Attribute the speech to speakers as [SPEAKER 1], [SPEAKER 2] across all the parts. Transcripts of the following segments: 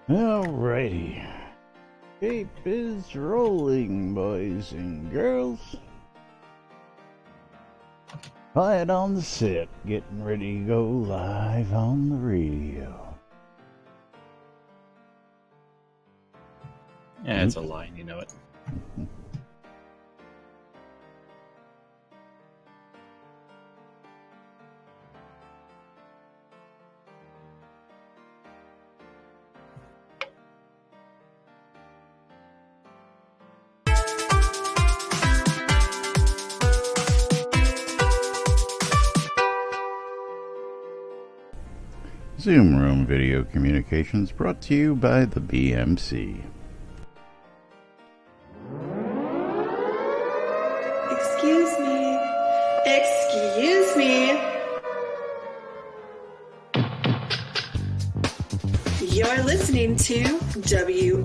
[SPEAKER 1] Alrighty. Tape is rolling, boys and girls. Quiet on the set, getting ready to go live on the radio.
[SPEAKER 2] Yeah, it's a lie, you know it.
[SPEAKER 1] Zoom Room Video Communications brought to you by the BMC.
[SPEAKER 3] Excuse me. Excuse me. You're listening to WRFB,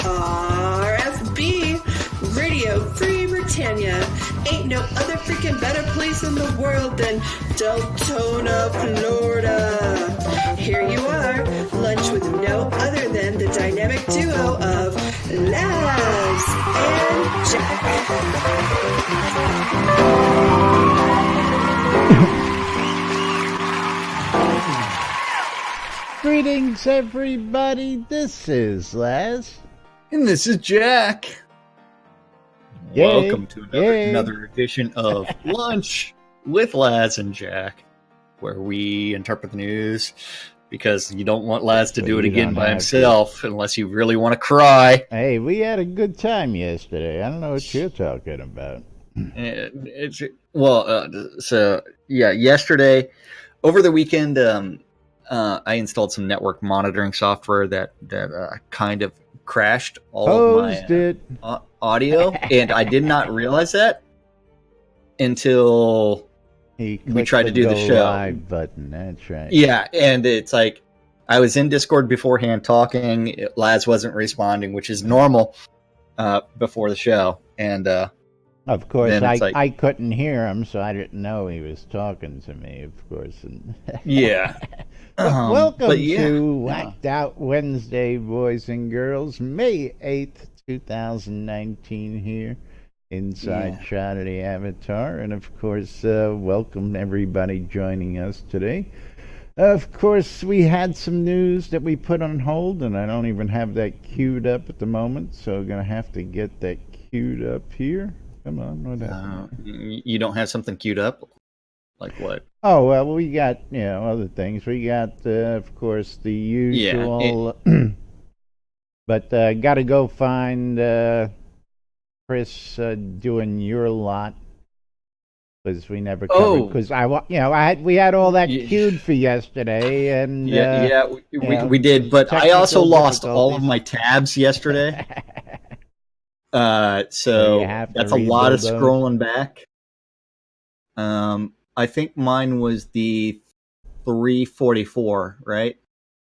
[SPEAKER 3] Radio Free Britannia. Ain't no other freaking better place in the world than Deltona, Florida. Here you are, lunch with no other than the dynamic duo of Laz and Jack.
[SPEAKER 1] Greetings, everybody. This is Laz.
[SPEAKER 2] And this is Jack.
[SPEAKER 1] Yay.
[SPEAKER 2] Welcome to another edition of Lunch with Laz and Jack, where we interpret the news because you don't want Laz to do it again by himself unless you really want to cry.
[SPEAKER 1] Hey, we had a good time yesterday. I don't know what you're talking about.
[SPEAKER 2] Yesterday, over the weekend, I installed some network monitoring software that kind of crashed all of my audio, and I did not realize that until we tried to do the show.
[SPEAKER 1] Live button, that's right.
[SPEAKER 2] Yeah, and it's like I was in Discord beforehand talking. Laz wasn't responding, which is normal before the show, and
[SPEAKER 1] of course I couldn't hear him, so I didn't know he was talking to me. Of course,
[SPEAKER 2] yeah.
[SPEAKER 1] Welcome to Whacked Out Wednesday, boys and girls. May 8th, 2019 here inside Shroud of the Avatar. And of course, welcome everybody joining us today. Of course, we had some news that we put on hold, and I don't even have that queued up at the moment, so I'm going to have to get that queued up here. Come on, what happened?
[SPEAKER 2] You don't have something queued up? Like what?
[SPEAKER 1] Oh, well, we got, other things. We got, of course, the usual. Yeah, but got to go find Chris doing your lot because we never covered. Because we had all that queued for yesterday, and
[SPEAKER 2] we did. But I also lost all of my tabs yesterday. So that's a lot of scrolling back. I think mine was the 344, right?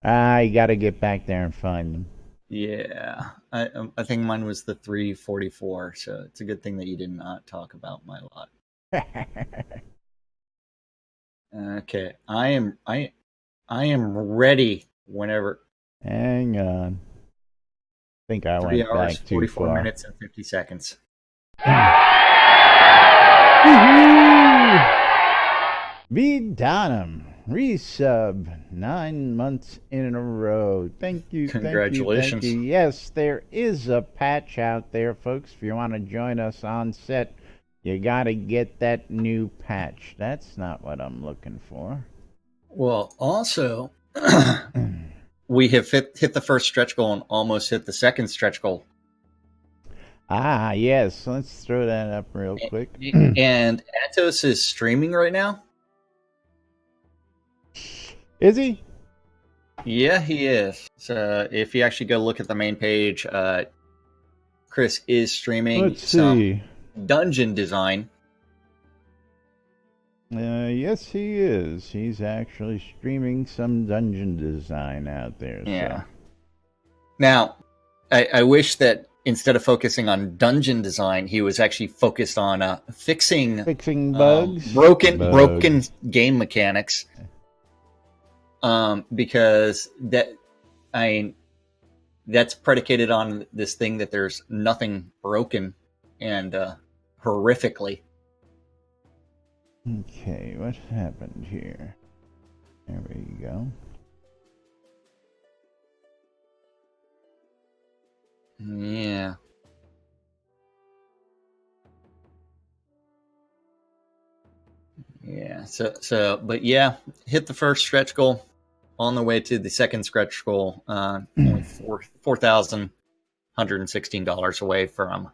[SPEAKER 1] I got to get back there and find them.
[SPEAKER 2] Yeah, I think mine was the 344. So it's a good thing that you did not talk about my lot. Okay, I am ready whenever.
[SPEAKER 1] Hang on. I think I
[SPEAKER 2] 3
[SPEAKER 1] went
[SPEAKER 2] hours,
[SPEAKER 1] back too
[SPEAKER 2] 44
[SPEAKER 1] far.
[SPEAKER 2] minutes, and 50 seconds.
[SPEAKER 1] Vidonum, resub, 9 months in a row. Thank you.
[SPEAKER 2] Congratulations.
[SPEAKER 1] Thank you. Yes, there is a patch out there, folks. If you want to join us on set, you got to get that new patch. That's not what I'm looking for.
[SPEAKER 2] Well, also, we have hit the first stretch goal and almost hit the second stretch goal.
[SPEAKER 1] Ah, yes. Let's throw that up real quick.
[SPEAKER 2] And Atos is streaming right now.
[SPEAKER 1] Is he?
[SPEAKER 2] Yeah, he is. So if you actually go look at the main page, Chris is streaming some dungeon design.
[SPEAKER 1] Yes, he is. He's actually streaming some dungeon design out there.
[SPEAKER 2] Yeah.
[SPEAKER 1] So.
[SPEAKER 2] Now, I wish that instead of focusing on dungeon design, he was actually focused on fixing
[SPEAKER 1] bugs,
[SPEAKER 2] broken game mechanics. Because that's predicated on this thing that there's nothing broken and horrifically.
[SPEAKER 1] Okay, what happened here? There we go.
[SPEAKER 2] Yeah. Yeah. But yeah, hit the first stretch goal. On the way to the second stretch goal, only $4,116 away from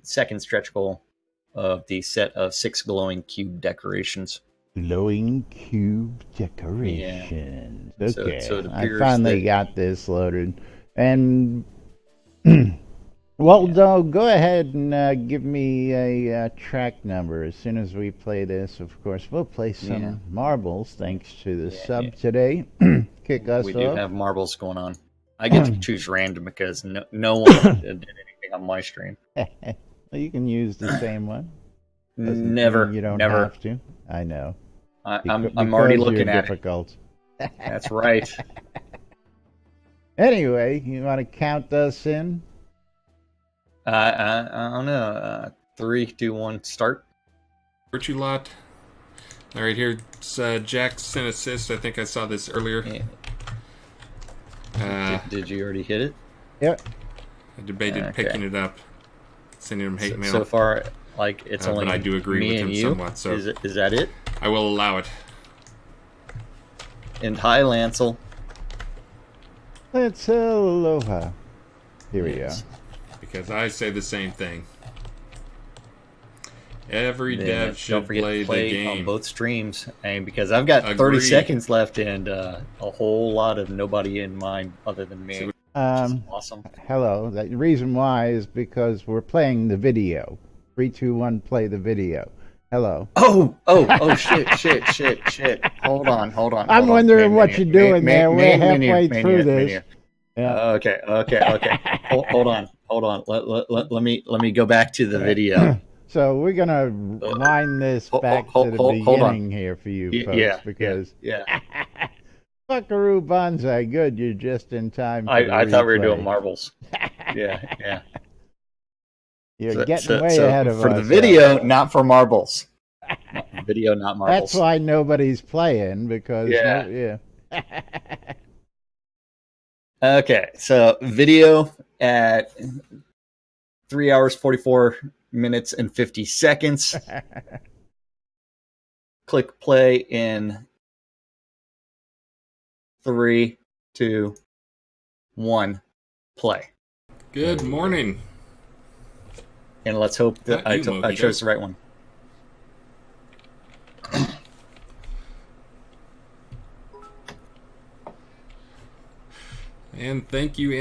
[SPEAKER 2] second stretch goal of the set of 6 glowing cube decorations.
[SPEAKER 1] Glowing cube decorations.
[SPEAKER 2] Yeah.
[SPEAKER 1] Okay,
[SPEAKER 2] so
[SPEAKER 1] I finally got this loaded. And, well, Doug, go ahead and give me a track number. As soon as we play this, of course, we'll play some marbles, thanks to the sub today. Kick us off.
[SPEAKER 2] We do have marbles going on. I get to choose random because no one did anything on my stream.
[SPEAKER 1] Well, you can use the same one.
[SPEAKER 2] Never.
[SPEAKER 1] You don't
[SPEAKER 2] never.
[SPEAKER 1] have to. I know.
[SPEAKER 2] I'm already looking at
[SPEAKER 1] difficult.
[SPEAKER 2] it. That's right.
[SPEAKER 1] Anyway, you want to count us in?
[SPEAKER 2] I don't know. 3, 2, 1, start.
[SPEAKER 4] Virtue lot. All right, here's Jackson assist. I think I saw this earlier.
[SPEAKER 2] Yeah. Did you already hit it?
[SPEAKER 1] Yep.
[SPEAKER 4] I debated picking it up, sending him hate mail.
[SPEAKER 2] So far, like it's only.
[SPEAKER 4] But I do agree
[SPEAKER 2] me
[SPEAKER 4] with
[SPEAKER 2] and
[SPEAKER 4] him
[SPEAKER 2] you.
[SPEAKER 4] somewhat. So
[SPEAKER 2] is that it?
[SPEAKER 4] I will allow it.
[SPEAKER 2] And hi, Lancel.
[SPEAKER 1] Let's aloha. Here we go.
[SPEAKER 4] Because I say the same thing. Every dev should play the game
[SPEAKER 2] on both streams, and because I've got 30 seconds left and a whole lot of nobody in mind other than me. Awesome.
[SPEAKER 1] Hello. The reason why is because we're playing the video. 3, 2, 1, play the video. Hello.
[SPEAKER 2] Oh, shit. Hold on.
[SPEAKER 1] I'm wondering what you're doing there. We're halfway through this.
[SPEAKER 2] Yeah. Okay. Hold on. Let me go back to the video.
[SPEAKER 1] So we're gonna wind this back to the beginning here for you folks, because Buckaroo Banzai, good, you're just in time.
[SPEAKER 2] I thought we were doing marbles. Yeah.
[SPEAKER 1] You're getting way ahead of us.
[SPEAKER 2] For the video, not for marbles. Video, not marbles.
[SPEAKER 1] That's why nobody's playing, because
[SPEAKER 2] Okay, so video at 3 hours 44 minutes and 50 seconds. Click play in 3, 2, 1, play.
[SPEAKER 4] Good morning.
[SPEAKER 2] And let's hope that I chose the right one.
[SPEAKER 4] And thank you,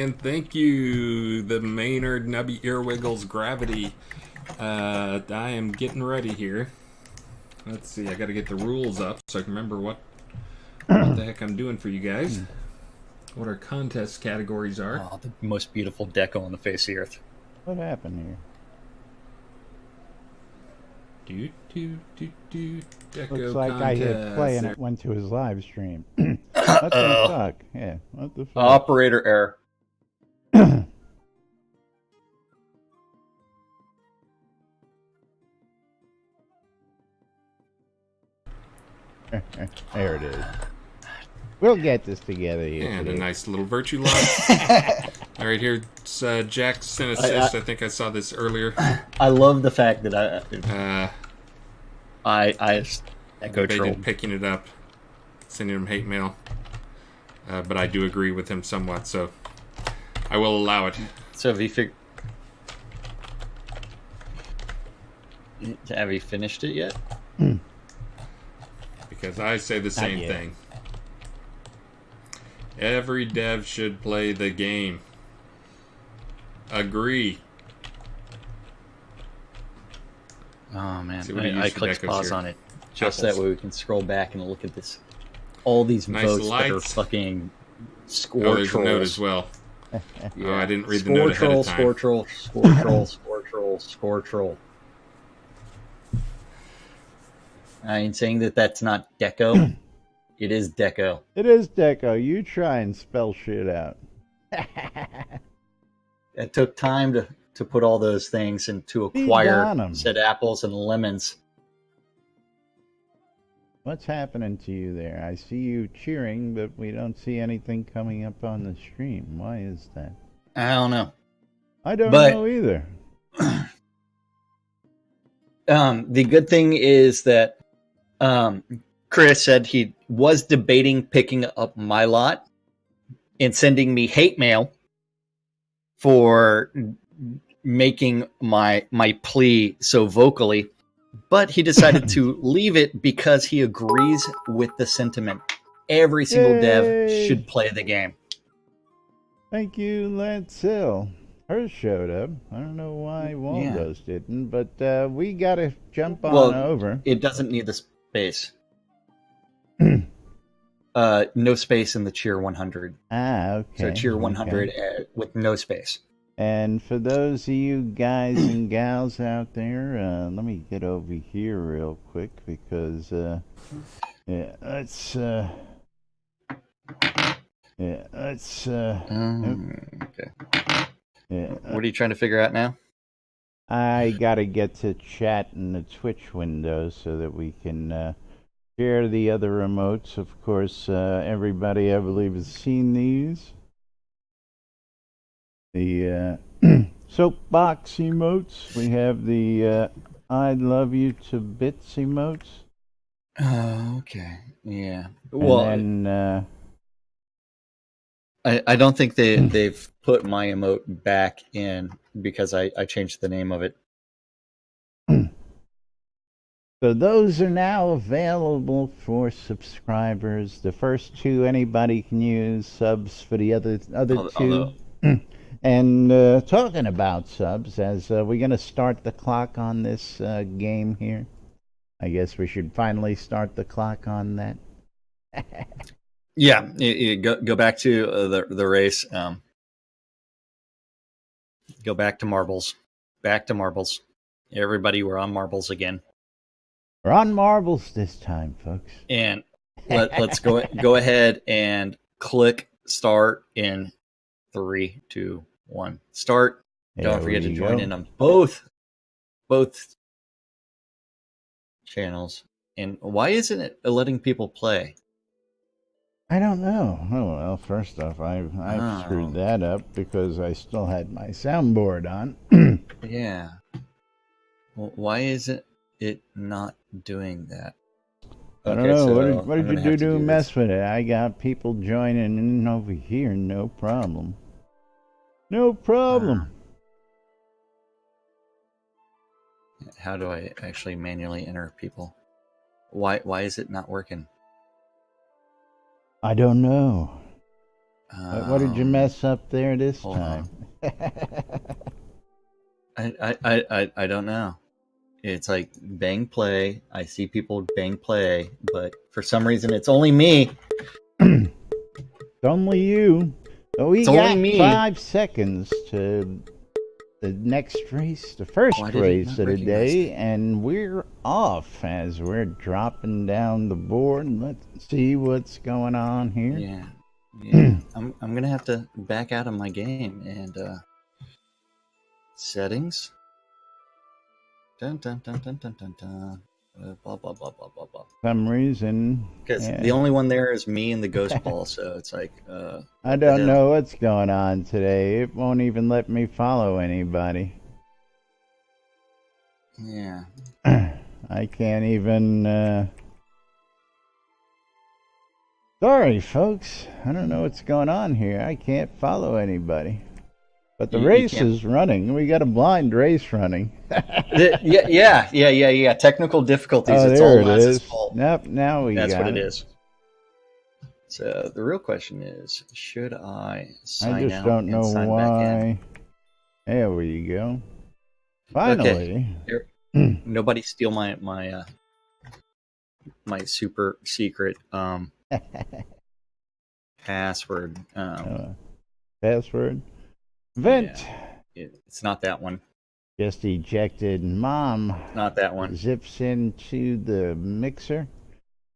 [SPEAKER 4] the Maynard Nubby Earwiggles Gravity. I am getting ready here. Let's see, I gotta get the rules up so I can remember what the heck I'm doing for you guys. What our contest categories are.
[SPEAKER 2] Oh, the most beautiful deco on the face of the earth.
[SPEAKER 1] What happened here?
[SPEAKER 4] Deco
[SPEAKER 1] looks like
[SPEAKER 4] contest.
[SPEAKER 1] I hit play and it went to his live stream. What the fuck? Yeah, what the fuck?
[SPEAKER 2] Operator error.
[SPEAKER 1] There it is. We'll get this together here.
[SPEAKER 4] And a nice little virtue lot. All right, here's Jackson assist. I think I saw this earlier.
[SPEAKER 2] I love the fact that I
[SPEAKER 4] debated picking it up, sending him hate mail. But I do agree with him somewhat, so I will allow it.
[SPEAKER 2] So have you finished it yet?
[SPEAKER 4] Because I say the same thing. Every dev should play the game. Agree.
[SPEAKER 2] Oh man, I clicked pause on it just that way we can scroll back and look at this. All these votes that are fucking score trolls.
[SPEAKER 4] There's a note as well. Oh, I didn't read the note ahead of time.
[SPEAKER 2] Score troll. I ain't saying that that's not deco. It is deco.
[SPEAKER 1] It is deco. You try and spell shit out.
[SPEAKER 2] It took time to put all those things and to acquire said apples and lemons.
[SPEAKER 1] What's happening to you there? I see you cheering, but we don't see anything coming up on the stream. Why is that?
[SPEAKER 2] I don't know.
[SPEAKER 1] I don't know either.
[SPEAKER 2] The good thing is that Chris said he was debating picking up my lot and sending me hate mail for making my plea so vocally, but he decided to leave it because he agrees with the sentiment. Every single dev should play the game.
[SPEAKER 1] Thank you, Lance Hill. Hers showed up. I don't know why Waldo's didn't, but we got to jump on over.
[SPEAKER 2] It doesn't need the space. No space in the Cheer 100.
[SPEAKER 1] Okay.
[SPEAKER 2] So Cheer 100 with no space.
[SPEAKER 1] And for those of you guys and gals out there, let me get over here real quick because, let's.
[SPEAKER 2] Okay. Yeah. What are you trying to figure out now?
[SPEAKER 1] I gotta get to chat in the Twitch window so that we can share the other remotes. Of course, everybody, I believe, has seen these. The soapbox emotes. We have the I love you to bits emotes.
[SPEAKER 2] Okay. Yeah.
[SPEAKER 1] And then,
[SPEAKER 2] I don't think they've put my emote back in because I changed the name of it.
[SPEAKER 1] So those are now available for subscribers. The first two anybody can use. Subs for the other two. And talking about subs, as we're going to start the clock on this game here. I guess we should finally start the clock on that.
[SPEAKER 2] Yeah, go back to the race. Go back to marbles. Back to marbles. Everybody, we're on marbles again.
[SPEAKER 1] We're on marbles this time, folks.
[SPEAKER 2] And let's go ahead and click start in 3, 2, 1. Start. Don't forget to join in on both channels. And why isn't it letting people play?
[SPEAKER 1] I don't know. Oh well, first off, I've screwed that up because I still had my soundboard on.
[SPEAKER 2] Yeah. Well, why isn't it not doing that?
[SPEAKER 1] I don't know. So what did you do to mess with it? I got people joining in over here. No problem. No problem.
[SPEAKER 2] How do I actually manually enter people? Why is it not working?
[SPEAKER 1] I don't know. What did you mess up there this time?
[SPEAKER 2] I don't know. It's like bang play. I see people bang play, but for some reason it's only me.
[SPEAKER 1] It's only you. We got 5 seconds to the next race, the first race of the day, and we're off as we're dropping down the board. Let's see what's going on here.
[SPEAKER 2] Yeah. I'm gonna have to back out of my game and settings. Dun dun dun dun dun dun dun. Blah blah blah blah blah blah.
[SPEAKER 1] For some reason,
[SPEAKER 2] because the only one there is me and the ghost ball, so it's like
[SPEAKER 1] I don't know what's going on today. It won't even let me follow anybody.
[SPEAKER 2] Yeah.
[SPEAKER 1] I can't even. Sorry, folks. I don't know what's going on here. I can't follow anybody. But the race is running. We got a blind race running.
[SPEAKER 2] Yeah. Technical difficulties.
[SPEAKER 1] Oh,
[SPEAKER 2] it's
[SPEAKER 1] all
[SPEAKER 2] Laz's fault.
[SPEAKER 1] Nope, now we got it.
[SPEAKER 2] That's what it is. So the real question is, should I sign out?
[SPEAKER 1] I just don't know why. There we go. Finally.
[SPEAKER 2] Okay. Nobody steal my super secret password.
[SPEAKER 1] Password? Vent.
[SPEAKER 2] Yeah, it's not that one.
[SPEAKER 1] Just ejected. Mom.
[SPEAKER 2] Not that one.
[SPEAKER 1] Zips into the mixer.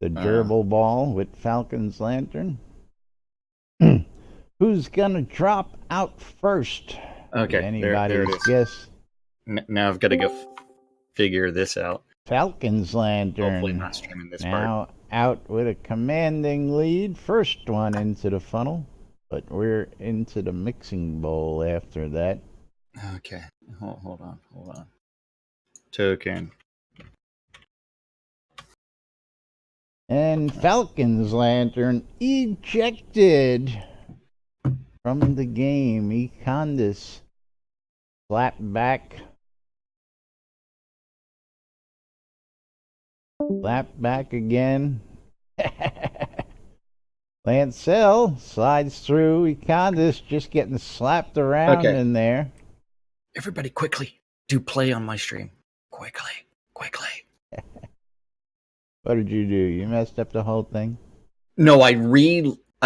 [SPEAKER 1] The gerbil ball with Falcon's lantern. Who Who's gonna drop out first?
[SPEAKER 2] Okay,
[SPEAKER 1] anybody's guess.
[SPEAKER 2] Now I've got to go figure this out.
[SPEAKER 1] Falcon's Lantern.
[SPEAKER 2] Hopefully not streaming this
[SPEAKER 1] now
[SPEAKER 2] part.
[SPEAKER 1] Out with a commanding lead. First one into the funnel, but we're into the mixing bowl after that.
[SPEAKER 2] Okay, hold on. Token.
[SPEAKER 1] And Falcon's Lantern ejected from the game. Econdis slap back. Slap back again. Lancel slides through. Econdis just getting slapped around in there.
[SPEAKER 2] Everybody quickly do play on my stream. Quickly.
[SPEAKER 1] What did you do? You messed up the whole thing?
[SPEAKER 2] No, I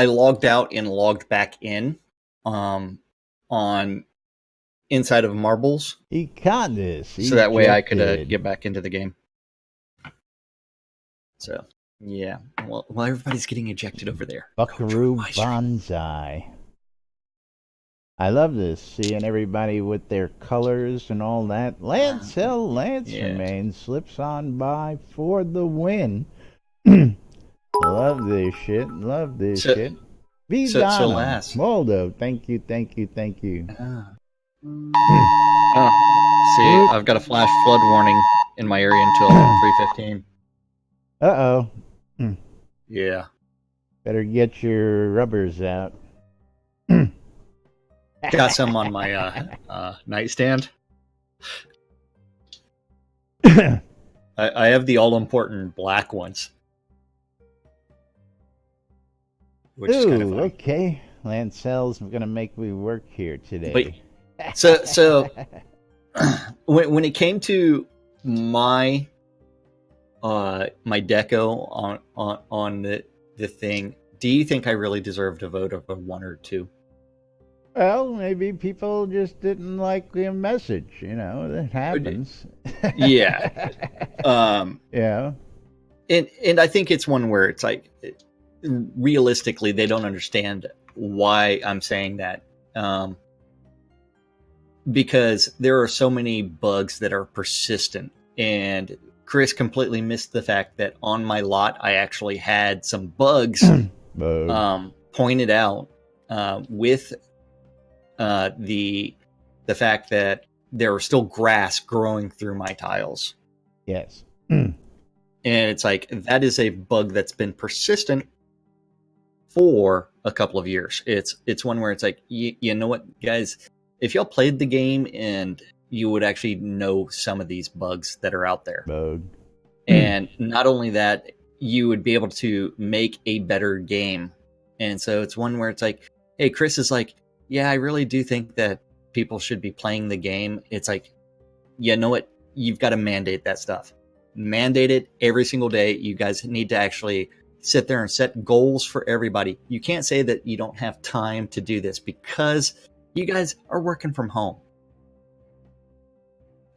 [SPEAKER 2] logged out and logged back in on inside of Marbles.
[SPEAKER 1] Econdis.
[SPEAKER 2] So that way I could get back into the game. So, yeah. Well, everybody's getting ejected over there.
[SPEAKER 1] Buckaroo Banzai. I love this, seeing everybody with their colors and all that. Lancel Lancermain slips on by for the win. Love this shit. Vidana.
[SPEAKER 2] So last.
[SPEAKER 1] Moldo, thank you.
[SPEAKER 2] See, I've got a flash flood warning in my area until 3:15.
[SPEAKER 1] Uh-oh.
[SPEAKER 2] Yeah.
[SPEAKER 1] Better get your rubbers out.
[SPEAKER 2] Got some on my nightstand. I have the all-important black ones. Which is kind of funny.
[SPEAKER 1] Okay. Lancel's going to make me work here today.
[SPEAKER 2] But, so when it came to my my deco on the thing, do you think I really deserved a vote of a 1 or 2?
[SPEAKER 1] Well, maybe people just didn't like the message. That happens.
[SPEAKER 2] Yeah.
[SPEAKER 1] Yeah.
[SPEAKER 2] And I think it's one where it's like, realistically, they don't understand why I'm saying that. Because there are so many bugs that are persistent, and Chris completely missed the fact that on my lot, I actually had some bugs pointed out with the fact that there was still grass growing through my tiles.
[SPEAKER 1] Yes.
[SPEAKER 2] And it's like, that is a bug that's been persistent for a couple of years. It's one where it's like, you know what, guys, if y'all played the game, and you would actually know some of these bugs that are out there. And not only that, you would be able to make a better game. And so it's one where it's like, hey, Chris is like, yeah, I really do think that people should be playing the game. It's like, you know what? You've got to mandate that stuff. Mandate it every single day. You guys need to actually sit there and set goals for everybody. You can't say that you don't have time to do this because you guys are working from home.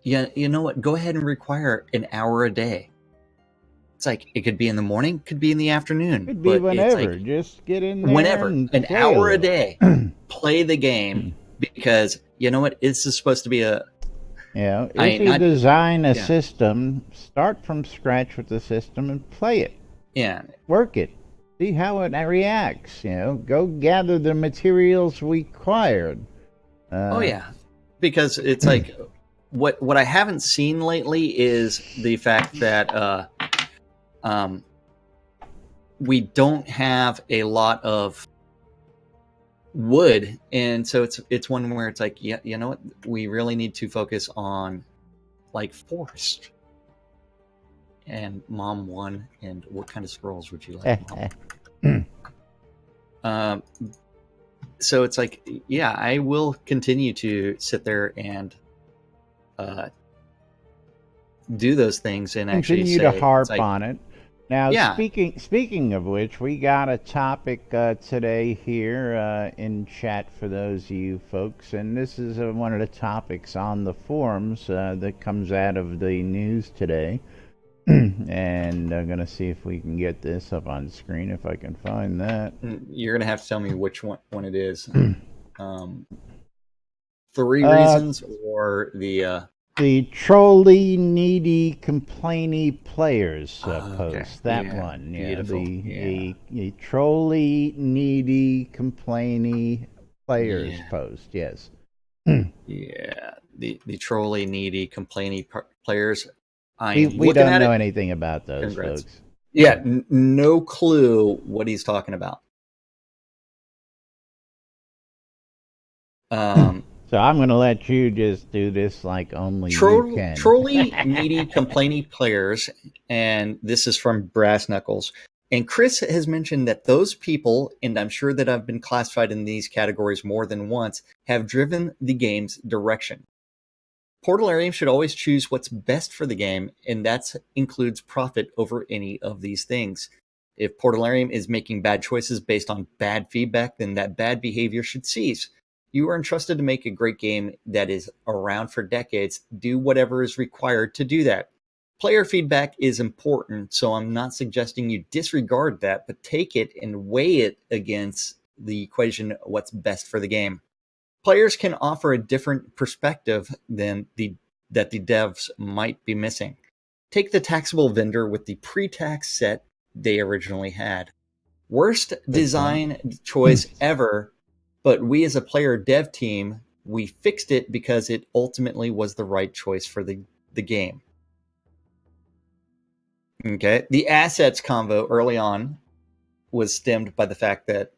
[SPEAKER 2] Yeah, you know what? Go ahead and require an hour a day. It's like, it could be in the morning, could be in the afternoon.
[SPEAKER 1] Could be whenever. Like, just get in there.
[SPEAKER 2] Whenever. An hour a day. Play the game, because you know what? This is supposed to be a...
[SPEAKER 1] Yeah, if you design a system, start from scratch with the system and play it.
[SPEAKER 2] Yeah.
[SPEAKER 1] Work it. See how it reacts. Go gather the materials required.
[SPEAKER 2] Oh, yeah. Because it's like... What I haven't seen lately is the fact that we don't have a lot of wood, and so it's one where it's like, yeah, you know what, we really need to focus on like forest. And Mom won. And what kind of scrolls would you like, Mom? So it's like, yeah, I will continue to sit there and do those things and
[SPEAKER 1] continue
[SPEAKER 2] actually
[SPEAKER 1] to harp on it. Now, speaking of which, we got a topic today here in chat for those of you folks, and this is one of the topics on the forums that comes out of the news today. And I'm going to see if we can get this up on screen, if I can find that.
[SPEAKER 2] You're going to have to tell me which one it is. 3 reasons or the
[SPEAKER 1] trolley, needy, complainy players post.
[SPEAKER 2] Okay.
[SPEAKER 1] That one. Yeah.
[SPEAKER 2] Beautiful.
[SPEAKER 1] The trolley, needy, complainy players post. Yes.
[SPEAKER 2] Yeah. The trolley, needy, complainy players.
[SPEAKER 1] We don't know anything about those folks.
[SPEAKER 2] Yeah, no clue what he's talking about.
[SPEAKER 1] So I'm going to let you just do this like only you can.
[SPEAKER 2] Trolley, needy, complainy players, and this is from Brass Knuckles. And Chris has mentioned that those people, and I'm sure that I've been classified in these categories more than once, have driven the game's direction. Portalarium should always choose what's best for the game, and that includes profit over any of these things. If Portalarium is making bad choices based on bad feedback, then that bad behavior should cease. You are entrusted to make a great game that is around for decades. Do whatever is required to do that. Player feedback is important, so I'm not suggesting you disregard that, but take it and weigh it against the equation of what's best for the game. Players can offer a different perspective than that the devs might be missing. Take the taxable vendor with the pre-tax set they originally had. Worst design choice ever, but we as a player dev team, we fixed it because it ultimately was the right choice for the game. Okay. The assets convo early on was stemmed by the fact that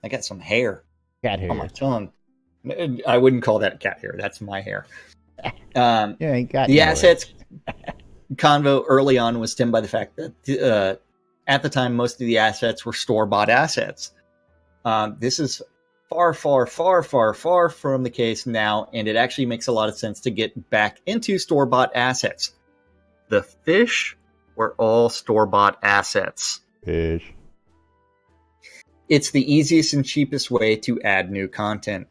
[SPEAKER 2] I got some hair
[SPEAKER 1] on
[SPEAKER 2] my tongue. I wouldn't call that cat hair. That's my hair.
[SPEAKER 1] Ain't got
[SPEAKER 2] the assets convo early on was stemmed by the fact that at the time, most of the assets were store-bought assets. This is far, far, far, far, far from the case now, and it actually makes a lot of sense to get back into store-bought assets. The fish were all store-bought assets.
[SPEAKER 1] Fish.
[SPEAKER 2] It's the easiest and cheapest way to add new content.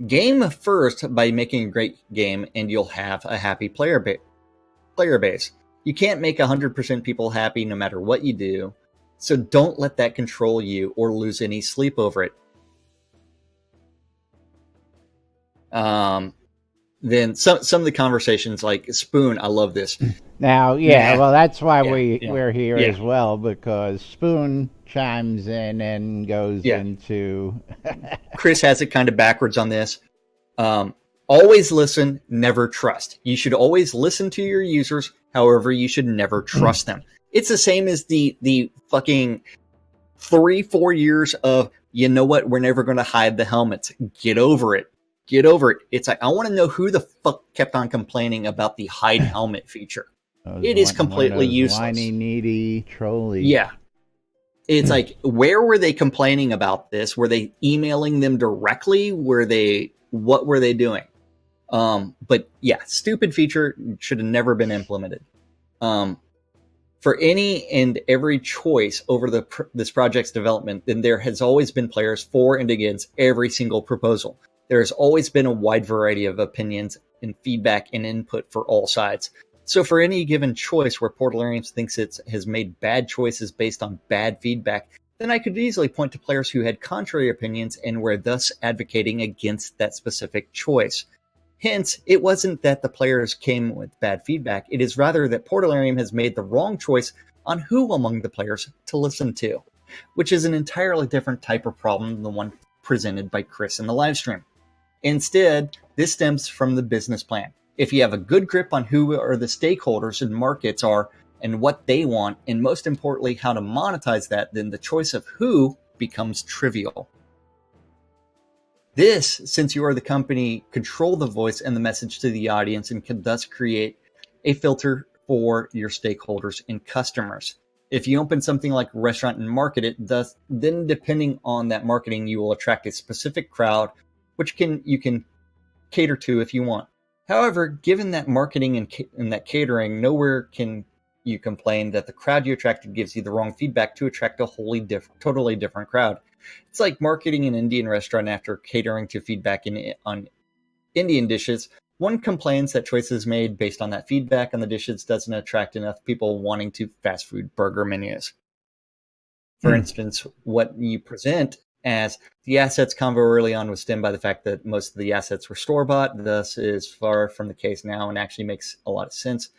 [SPEAKER 2] Game first by making a great game, and you'll have a happy player base. You can't make 100% people happy no matter what you do, so don't let that control you or lose any sleep over it. Then some of the conversations, like Spoon, I love this.
[SPEAKER 1] Now, well, that's why we're here as well, because Spoon chimes in and goes into...
[SPEAKER 2] Chris has it kind of backwards on this. Always listen, never trust. You should always listen to your users. However, you should never trust them. It's the same as the fucking 3-4 years of, you know what, we're never going to hide the helmets. Get over it. Get over it. It's like, I want to know who the fuck kept on complaining about the hide helmet feature. It is completely useless.
[SPEAKER 1] Whiny, needy, trolly.
[SPEAKER 2] Yeah. It's like, where were they complaining about this? Were they emailing them directly? What were they doing? But yeah, stupid feature should have never been implemented. For any and every choice over this project's development, then there has always been players for and against every single proposal. There has always been a wide variety of opinions and feedback and input for all sides. So for any given choice where Portalarium thinks it has made bad choices based on bad feedback, then I could easily point to players who had contrary opinions and were thus advocating against that specific choice. Hence, it wasn't that the players came with bad feedback. It is rather that Portalarium has made the wrong choice on who among the players to listen to, which is an entirely different type of problem than the one presented by Chris in the live stream. Instead, this stems from the business plan. If you have a good grip on who are the stakeholders and markets are and what they want, and most importantly, how to monetize that, then the choice of who becomes trivial. This, since you are the company, control the voice and the message to the audience and can thus create a filter for your stakeholders and customers. If you open something like a restaurant and market it, then depending on that marketing, you will attract a specific crowd, which you can cater to if you want. However, given that marketing and that catering, nowhere can you complain that the crowd you attracted gives you the wrong feedback to attract a totally different crowd. It's like marketing an Indian restaurant after catering to feedback on Indian dishes, One complains that choices made based on that feedback on the dishes doesn't attract enough people wanting to fast food burger menus. For instance, what you present as the assets convo early on was stemmed by the fact that most of the assets were store-bought. Thus is far from the case now and actually makes a lot of sense.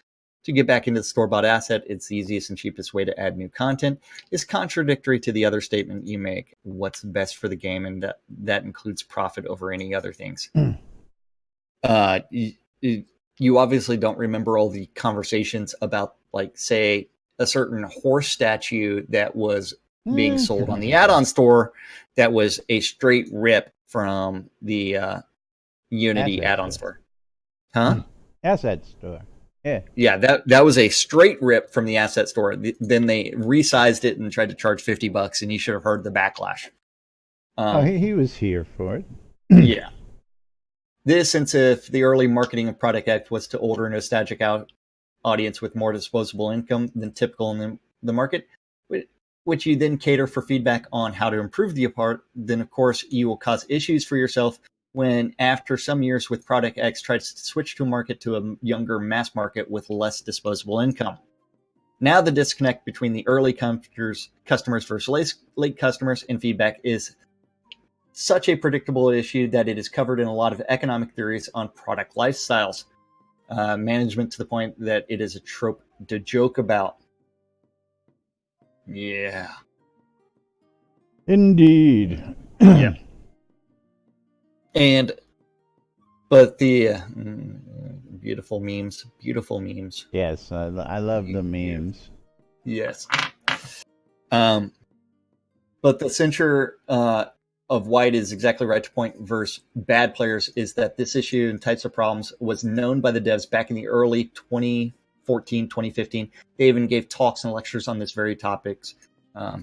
[SPEAKER 2] To get back into the store-bought asset, it's the easiest and cheapest way to add new content, is contradictory to the other statement you make, what's best for the game, and that includes profit over any other things. You obviously don't remember all the conversations about, like, say, a certain horse statue that was being sold on the add-on store that was a straight rip from the Unity add-on store. Huh?
[SPEAKER 1] Asset store.
[SPEAKER 2] Yeah, that was a straight rip from the asset store. Then they resized it and tried to charge $50, and you should have heard the backlash.
[SPEAKER 1] He was here for it.
[SPEAKER 2] Yeah. This, since if the early marketing of Product X was to older, nostalgic audience with more disposable income than typical in the market, which you then cater for feedback on how to improve the part, then of course you will cause issues for yourself when after some years with Product X tries to switch to a market to a younger mass market with less disposable income. Now the disconnect between the early customers versus late customers and feedback is such a predictable issue that it is covered in a lot of economic theories on product lifestyles. Management to the point that it is a trope to joke about. Yeah.
[SPEAKER 1] Indeed.
[SPEAKER 2] Yeah. But the beautiful memes.
[SPEAKER 1] Yes, I love the memes.
[SPEAKER 2] Yes. But the censure of White is exactly right to point versus bad players is that this issue and types of problems was known by the devs back in the early 2014, 2015. They even gave talks and lectures on this very topics.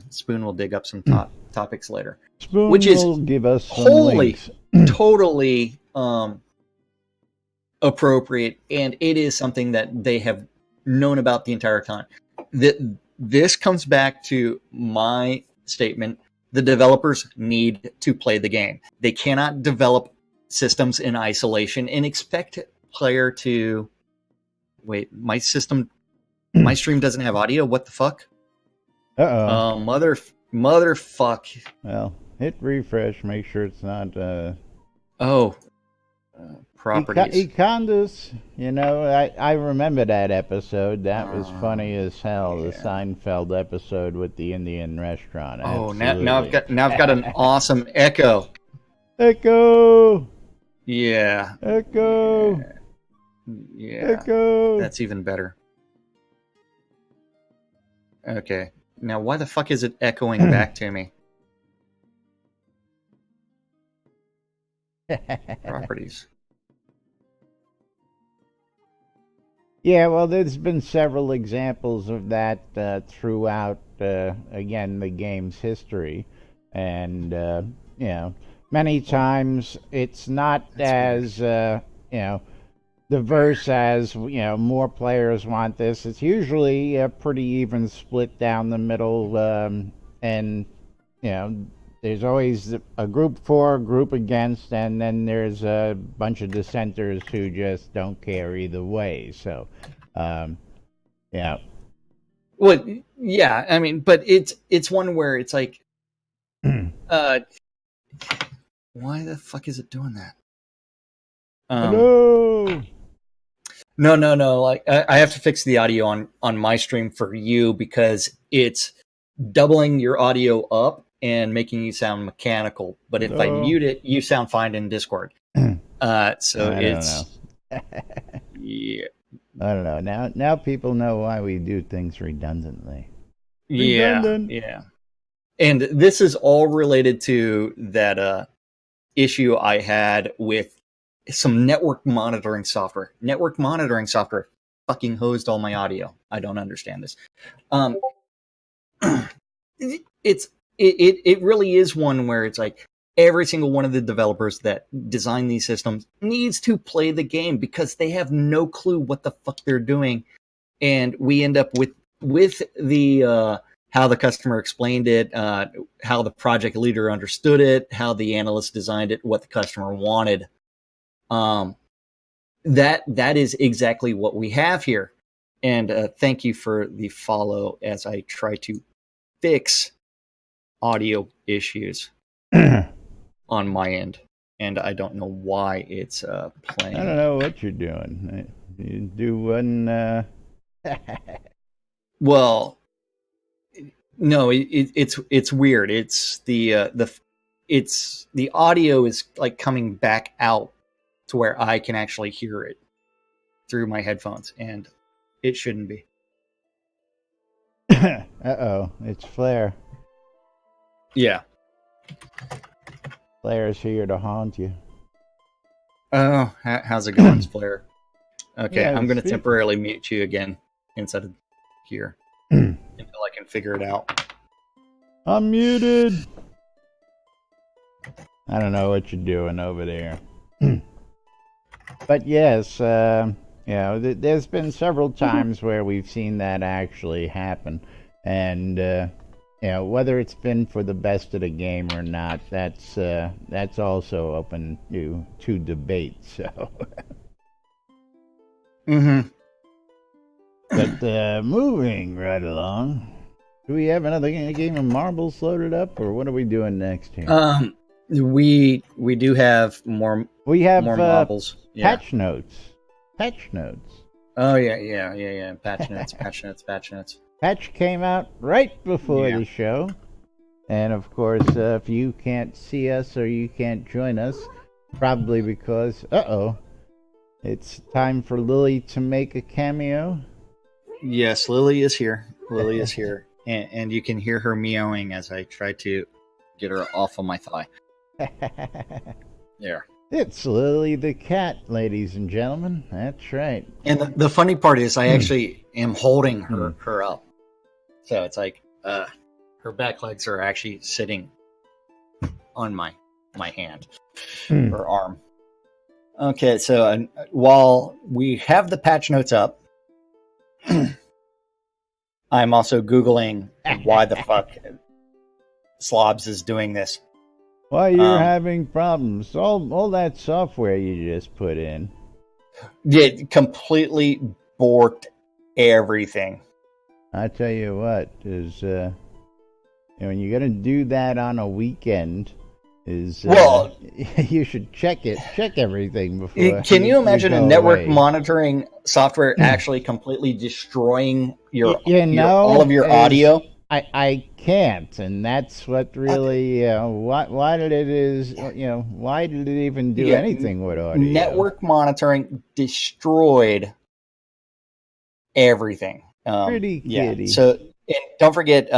[SPEAKER 2] Spoon will dig up some topics later.
[SPEAKER 1] Spoon
[SPEAKER 2] which is
[SPEAKER 1] will give us some links.
[SPEAKER 2] Totally appropriate, and it is something that they have known about the entire time. This comes back to my statement. The developers need to play the game. They cannot develop systems in isolation and expect player to... Wait, my stream doesn't have audio? What the fuck?
[SPEAKER 1] Uh-oh.
[SPEAKER 2] Motherfuck.
[SPEAKER 1] Well, hit refresh, make sure it's not...
[SPEAKER 2] properties.
[SPEAKER 1] Econdus, I remember that episode. That was funny as hell. Yeah. The Seinfeld episode with the Indian restaurant.
[SPEAKER 2] Oh, now I've got an awesome echo.
[SPEAKER 1] Echo.
[SPEAKER 2] Yeah.
[SPEAKER 1] Echo.
[SPEAKER 2] Yeah.
[SPEAKER 1] Echo.
[SPEAKER 2] That's even better. Okay. Now, why the fuck is it echoing back to me? Properties.
[SPEAKER 1] Yeah, well, there's been several examples of that throughout, again, the game's history. And, many times it's not as, diverse as, more players want this. It's usually a pretty even split down the middle. And, there's always a group for, a group against, and then there's a bunch of dissenters who just don't care either way. So, yeah.
[SPEAKER 2] Well, yeah, I mean, but it's one where it's like, why the fuck is it doing that? No. Like, I have to fix the audio on my stream for you because it's doubling your audio up and making you sound mechanical, but if I mute it, you sound fine in Discord. So it's yeah.
[SPEAKER 1] I don't know. Now people know why we do things redundantly.
[SPEAKER 2] Yeah. And this is all related to that issue I had with some network monitoring software. Network monitoring software fucking hosed all my audio. I don't understand this. It really is one where it's like every single one of the developers that design these systems needs to play the game because they have no clue what the fuck they're doing. And we end up with the how the customer explained it, how the project leader understood it, how the analyst designed it, what the customer wanted. that is exactly what we have here. And thank you for the follow as I try to fix audio issues on my end. And I don't know why it's playing.
[SPEAKER 1] I don't know what you're doing. You do one.
[SPEAKER 2] Well, no, it's weird. It's the audio is like coming back out to where I can actually hear it through my headphones, and it shouldn't be.
[SPEAKER 1] Uh-oh, it's Flair.
[SPEAKER 2] Yeah.
[SPEAKER 1] Flair's here to haunt you.
[SPEAKER 2] Oh, how's it going, Flair? Okay,
[SPEAKER 1] Yeah,
[SPEAKER 2] I'm going to temporarily mute you again instead of here until I can figure it out.
[SPEAKER 1] I'm muted. I don't know what you're doing over there. But yes, there's been several times where we've seen that actually happen. And, whether it's been for the best of the game or not, that's also open to debate. So, But moving right along, do we have another game of marbles loaded up, or what are we doing next here?
[SPEAKER 2] We do have more.
[SPEAKER 1] We have
[SPEAKER 2] more marbles.
[SPEAKER 1] Patch notes. Patch notes.
[SPEAKER 2] Oh yeah. Patch notes.
[SPEAKER 1] Patch came out right before the show. And of course, if you can't see us or you can't join us, probably because, it's time for Lily to make a cameo.
[SPEAKER 2] Yes, Lily is here. And you can hear her meowing as I try to get her off of my thigh. There.
[SPEAKER 1] It's Lily the cat, ladies and gentlemen. That's right.
[SPEAKER 2] And the funny part is I actually am holding her up. So it's like her back legs are actually sitting on my hand, her arm. Okay, so while we have the patch notes up, I'm also Googling why the fuck Slobs is doing this.
[SPEAKER 1] Why you're having problems. All that software you just put in.
[SPEAKER 2] It completely borked everything.
[SPEAKER 1] I tell you what, is when you're gonna do that on a weekend, you should check everything before.
[SPEAKER 2] Can you imagine a network monitoring software actually completely destroying all of your audio?
[SPEAKER 1] I can't, and that's what really why did it even do anything with audio?
[SPEAKER 2] Network monitoring destroyed everything.
[SPEAKER 1] Pretty kitty.
[SPEAKER 2] So and don't forget,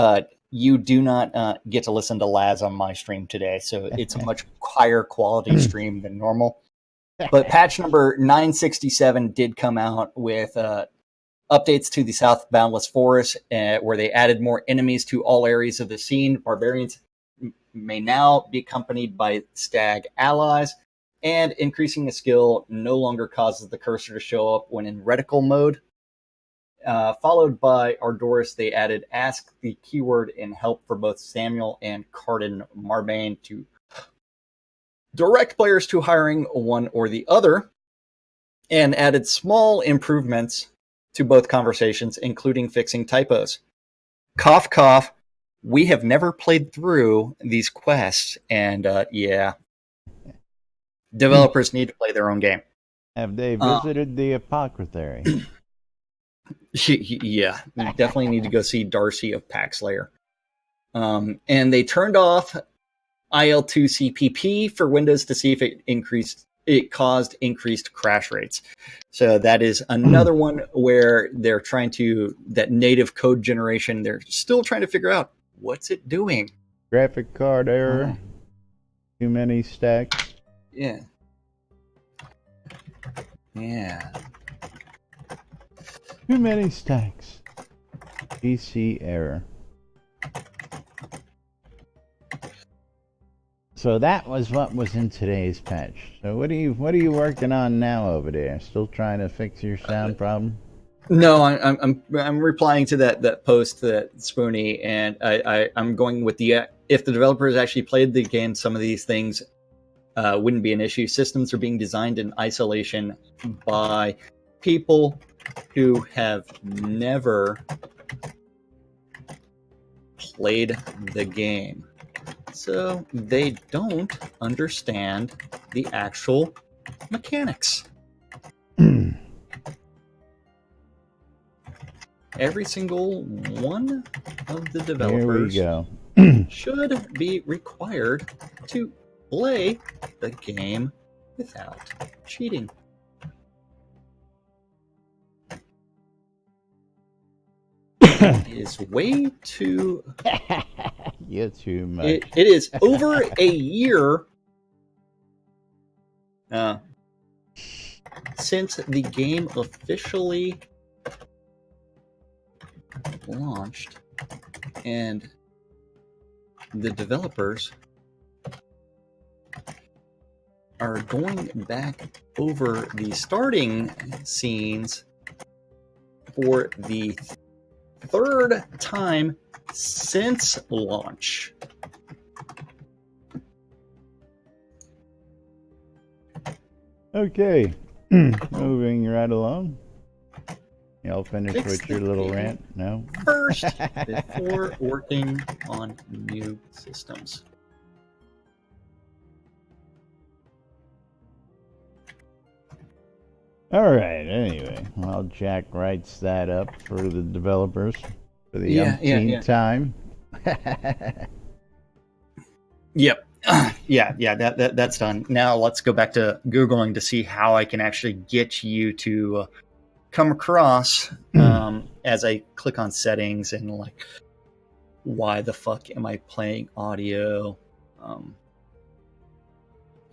[SPEAKER 2] you do not get to listen to Laz on my stream today, so it's a much higher quality stream than normal. But patch number 967 did come out with updates to the South Boundless Forest, where they added more enemies to all areas of the scene. Barbarians may now be accompanied by stag allies, and increasing the skill no longer causes the cursor to show up when in reticle mode. Followed by Ardoris, they added ask the keyword in help for both Samuel and Cardin Marbane to direct players to hiring one or the other, and added small improvements to both conversations, including fixing typos. Cough, cough. We have never played through these quests, and developers need to play their own game.
[SPEAKER 1] Have they visited the apothecary?
[SPEAKER 2] Yeah, definitely need to go see Darcy of Paxlayer. And they turned off IL2 CPP for Windows to see if it caused increased crash rates. So that is another one where they're trying to, that native code generation, they're still trying to figure out what's it doing.
[SPEAKER 1] Graphic card error. Too many stacks.
[SPEAKER 2] Yeah.
[SPEAKER 1] Too many stacks. PC error. So that was what was in today's patch. So what are you working on now over there? Still trying to fix your sound problem?
[SPEAKER 2] No, I'm replying to that post that Spoony, and I'm going with if the developers actually played the game, some of these things wouldn't be an issue. Systems are being designed in isolation by people who have never played the game. So they don't understand the actual mechanics. Every single one of the developers should be required to play the game without cheating. It is way too...
[SPEAKER 1] You're too much.
[SPEAKER 2] It is over a year since the game officially launched, and the developers are going back over the starting scenes for the third time since launch.
[SPEAKER 1] Okay, moving right along. Y'all finish with your little rant? No?
[SPEAKER 2] First, before working on new systems.
[SPEAKER 1] All right, anyway, while Jack writes that up for the developers for the umpteenth time.
[SPEAKER 2] Yep. That's done. Now let's go back to Googling to see how I can actually get you to come across as I click on settings and like, why the fuck am I playing audio?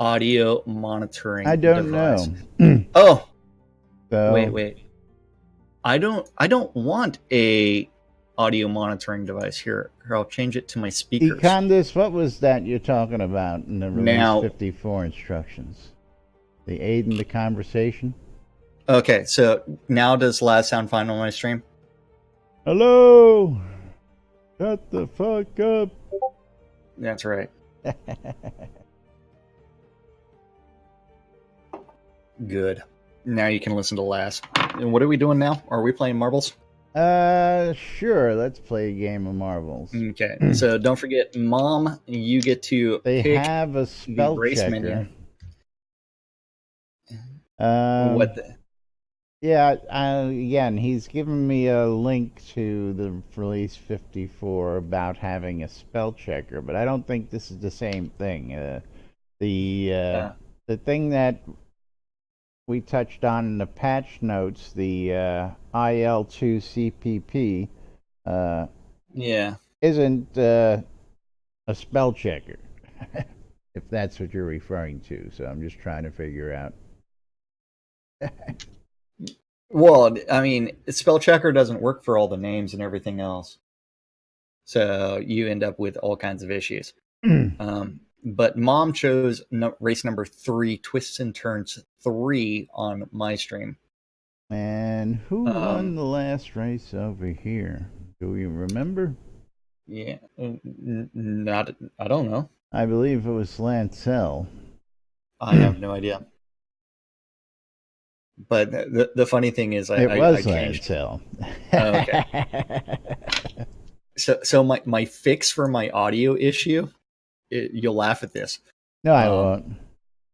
[SPEAKER 2] Audio monitoring.
[SPEAKER 1] I don't
[SPEAKER 2] device.
[SPEAKER 1] know.
[SPEAKER 2] Oh,
[SPEAKER 1] so,
[SPEAKER 2] wait. I don't want a audio monitoring device here. I'll change it to my speakers.
[SPEAKER 1] Econdis, what was that you're talking about in the release 54 instructions? The aid in the conversation?
[SPEAKER 2] Okay, so now does Laz sound fine on my stream?
[SPEAKER 1] Hello! Shut the fuck up!
[SPEAKER 2] That's right. Good. Now you can listen to Laz. And what are we doing now? Are we playing marbles?
[SPEAKER 1] Sure. Let's play a game of marbles.
[SPEAKER 2] Okay. So don't forget, Mom, you get to pick
[SPEAKER 1] have a spell checker.
[SPEAKER 2] Menu.
[SPEAKER 1] What the? Yeah, again, he's given me a link to the release 54 about having a spell checker, but I don't think this is the same thing. The thing that we touched on in the patch notes, the IL2 CPP, isn't a spell checker, if that's what you're referring to. So I'm just trying to figure out.
[SPEAKER 2] Well, I mean, spell checker doesn't work for all the names and everything else, so you end up with all kinds of issues. But Mom chose race number 3, Twists and Turns 3 on my stream.
[SPEAKER 1] And who won the last race over here? Do you remember?
[SPEAKER 2] Yeah, I don't know.
[SPEAKER 1] I believe it was Lancel.
[SPEAKER 2] I have no idea. But the funny thing is,
[SPEAKER 1] it was Lancel.
[SPEAKER 2] Okay. So my fix for my audio issue, you'll laugh at this.
[SPEAKER 1] No, I won't.